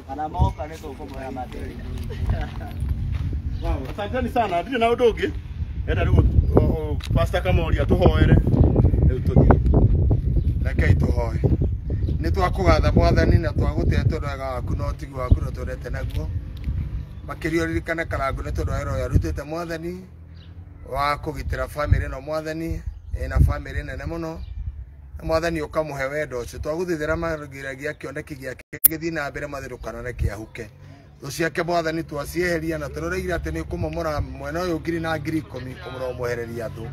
F: Ana moka nĩ tũkũmũhe matĩri.
A: Wow, asanteni sana. Ndirĩ na ũndũ ũngĩ. Enda rĩu Pastor Kamori atũhoere. Rĩu tũthiĩ.
G: Rekei tũhoe. Nĩ twakũgatha Mwathani na twagũtĩa tondũ wega waku na ũtigi waku na twendete naguo. Makĩria ũririkane Karago nĩ tondũ wĩra ũyũ arutĩte Mwathani wa kũgitĩra famĩlĩ ĩno Mwathani ĩna famĩlĩ nene mũno. Mwathani ũkamũhe wendo ũcio. Twagũthithĩra magiragia kĩoneki gĩake gĩthiĩ na mbere matherũkanane kĩahuke. Thũ ciake Mwathani twacieheria na tũroreire atĩ nĩ ũkũmomora mwena ũyũ ngiri na ngiri 10 kũmũromwehereria thũ.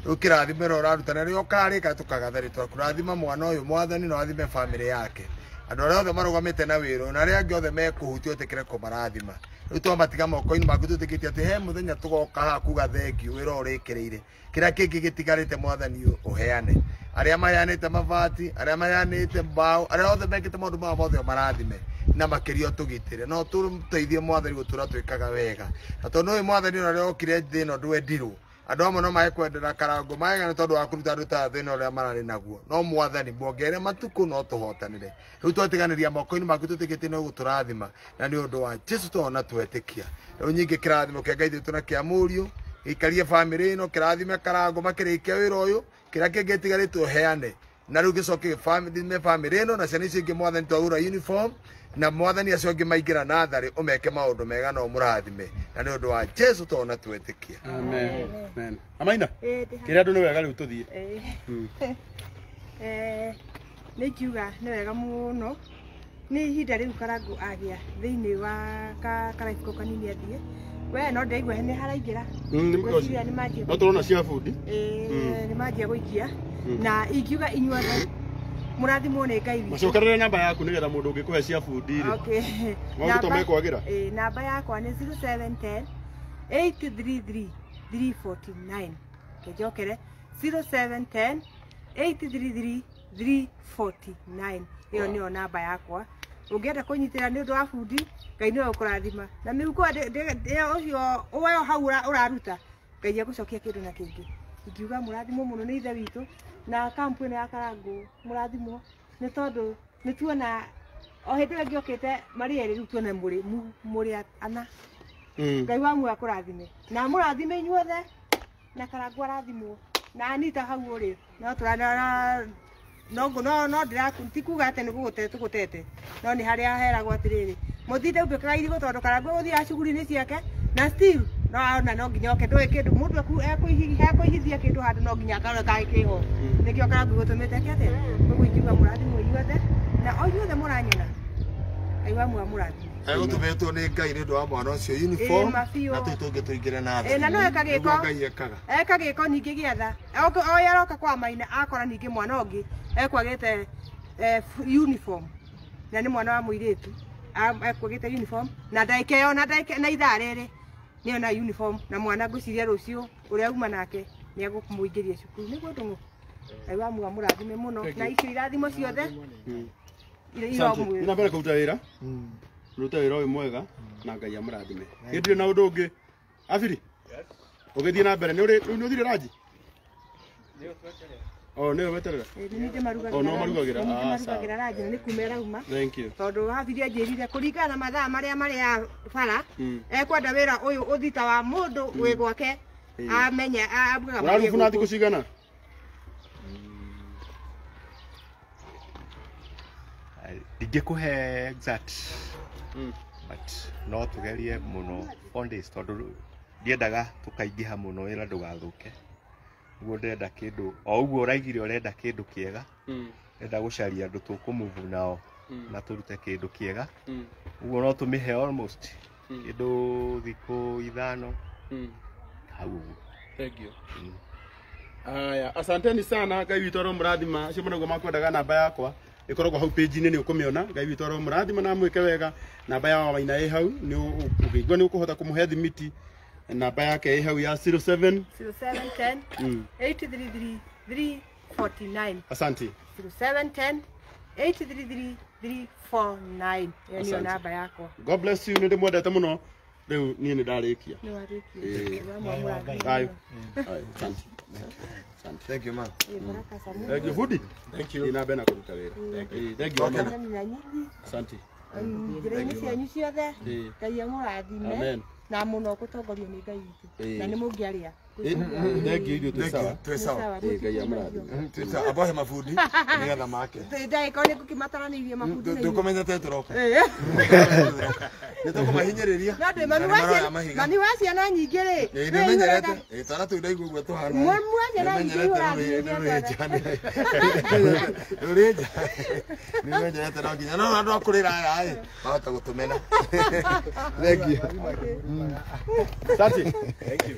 G: Rĩu kĩrathimĩro ũrarutana rĩrĩa ũkarĩka tũkagatha rĩtwa kũrathima mwana ũyũ Mwathani na wathime famĩlĩ yake. Andũ arĩa othe marũgamĩte na wĩra na arĩa angĩ othe mekũhutio ũtĩkĩre kũmarathima. Rĩu twamatiga moko-inĩ maku tũtĩkĩtie atĩ he mũthenya tũgoka haha kuga thengiũ wĩra ũrĩkĩrĩire. Kĩrĩa kĩngĩ gĩtigarĩte Mwathani ũheane. Arĩa maheanĩte mabati, arĩa maheanĩte mbaũ, arĩa othe mekĩte maũndũ mao mothe maraathime na makĩria ũtũgitĩre. No tũteithie Mwathani gũtũra twĩkaga wega. Na tondũ ũyũ Mwathani ũrĩa okire thĩ ĩno ndwendirwo. Andũ amwe no makwendera Karago maega nĩ tondũ wa kũruta andũ ta thĩna ũrĩa mararĩ naguo. No Mwathani muongerere matukũ no tũhotanĩre. Rĩu twatiganĩria moko-inĩ maku tũtĩkĩtie nĩ ũgũtũrathima na nĩ ũndũ wa Jesũ twona twetĩkia. Rĩu nyingĩ kĩrathimo kĩa Ngai thitũ na kĩa Mũriũ ikarie family ino kirathime Karango makirikia wira uyu kira kingi tigaritwo heane na riu gicoke family ino na ciana icio ingi mwathani twaura uniform na mwathani acio ingi maingira nathari umeke maundu mega no murathime na ni undu wa Jesu tona twetikia
A: amen amen amaina kira andu ni wega riu tuthie
C: nä kiuga nä wega må no nä ihinda rä u Karangu agia thä-inä wa karaibå kanini athiä we no ndaigua nä haraingä ra
A: no tårona cia bundi
C: nä manjia gå ikia na ingiuga inyuothe må rathimwo nä Ngai witå
A: macokerere namba yaku nä getha må ndå å ngä kå he cia bundi rä maå ndå tomä kwagä ra
C: namba yakwa nä 0710 833 349 njokere 0710 833 349 iyo niyo namba yakwa ungienda kunyitira ni undu wa bundi Ngai niwe ukurathima na mihuko ucio uwayo hau uraruta Ngai agucokia kindu na kingi ingiuga murathimo muno ni ithe witu na kampuni ya Karangu murathimo ni tondu ni tuona o hindi ĩyo ngiokite mari eri riu tuona muri ana Ngai wamu akurathime na murathime inyuothe na Karangu arathimwo na Anita hau uri no turana no ndirakuga ati ni gugutete no ni haria heragwo atiriri muthinde ubikaga irigo tondu Karangu guthia cuguri-ini ciake na still no nginya oke ndui kindu mundu ekuihithia kindu handu no nginya akarore kae kiho nikio Karangu gutumite kiate koguo ingiuga murathimwo inyuothe na o inyuothe muranyona Ngai wamu murathime
G: gutumetwo ni Ngai ni undu wa mwana ucio uniform na tui tungi tuingire na
C: na no eka giko ningi giatha o yaroka kwa Maina akora ningi mwana ungi ekwagite uniform na ni mwana wa muiritu ekwagite uniform na ndaikeo na ithaa riri ni ona uniform na mwana ngwiciria rucio uria uma nake ni agukumuingiria cukuru ni gwetung'u Ngai wamu murathime muno na icio irathimo ciothe
A: ina mbere kuruta wira ruta wira uyu mwega na Ngai amurathime gitire na undu ungi abiri ugithie na mbere ni uthire raji ni weterera no marugagira
C: raji ni kumera uma
A: thank you
C: tondu hathire njirire kuringana na mathaa maria bara ekwenda wira uyu uthita wa mundu wi gwake amenya abuga
A: urarufuna thiku cigana
H: ndingĩkũhe exact but no tugerie muno on days tondu ndiendaga tukaingĩha muno wĩra ndũgathũke ũguo ndenda kĩndũ o ũguo ũraigire ũrenda kĩndũ kĩega ndenda gũcaria andũ tũkũmove nao na tũrute kĩndũ kĩega ũguo no tũmĩhe almost kĩndũ thikũ 5 hau ũguo
A: thank you aya asanteni sana Ngai witũ aromũrathima acio mũnaguo makwendaga namba yakwa ikoragwo hau page-inĩ nĩ ũkũmĩona Ngai witũ aromũrathima na mwĩke wega namba ya Maina ĩ hau nĩ ũkĩigua nĩ ũkũhota kũmũhe thimiti namba yake ĩ hau ya 0710
C: 833 349
A: asante
C: 0710 833 349 iyo niyo namba yakwa
A: God bless you nĩ ndĩmwendete mũno rĩu niĩ nĩ ndarĩkia
C: nĩ warĩkia
A: asante
G: thank you man
A: thank you Fudi thank you ina bena kuruta wĩra thank you asante
C: njĩra-inĩ cianyu ciothe Ngai amũrathime
A: amen
C: na muno gutongorio ni Ngai witũ na nĩ mũngĩarĩa
A: thank you twĩ sawa
G: Ngai amũrathime twĩ sawa abohe mabundi ni getha make
C: ndagĩkorwo nĩ ngũkĩmataranĩirie mabundi
G: ndũkũmenyete tũroka nĩ tũkũmahinyĩrĩria
C: no ndĩ mami wa ciana nyingĩ rĩ
G: nĩmenyerete twana tũu ndaigua ũguo tũhana rũrĩ nja nĩmenyerete no nginya no andũ akũrĩra aya mahota gũtũmena thank you
A: asante thank you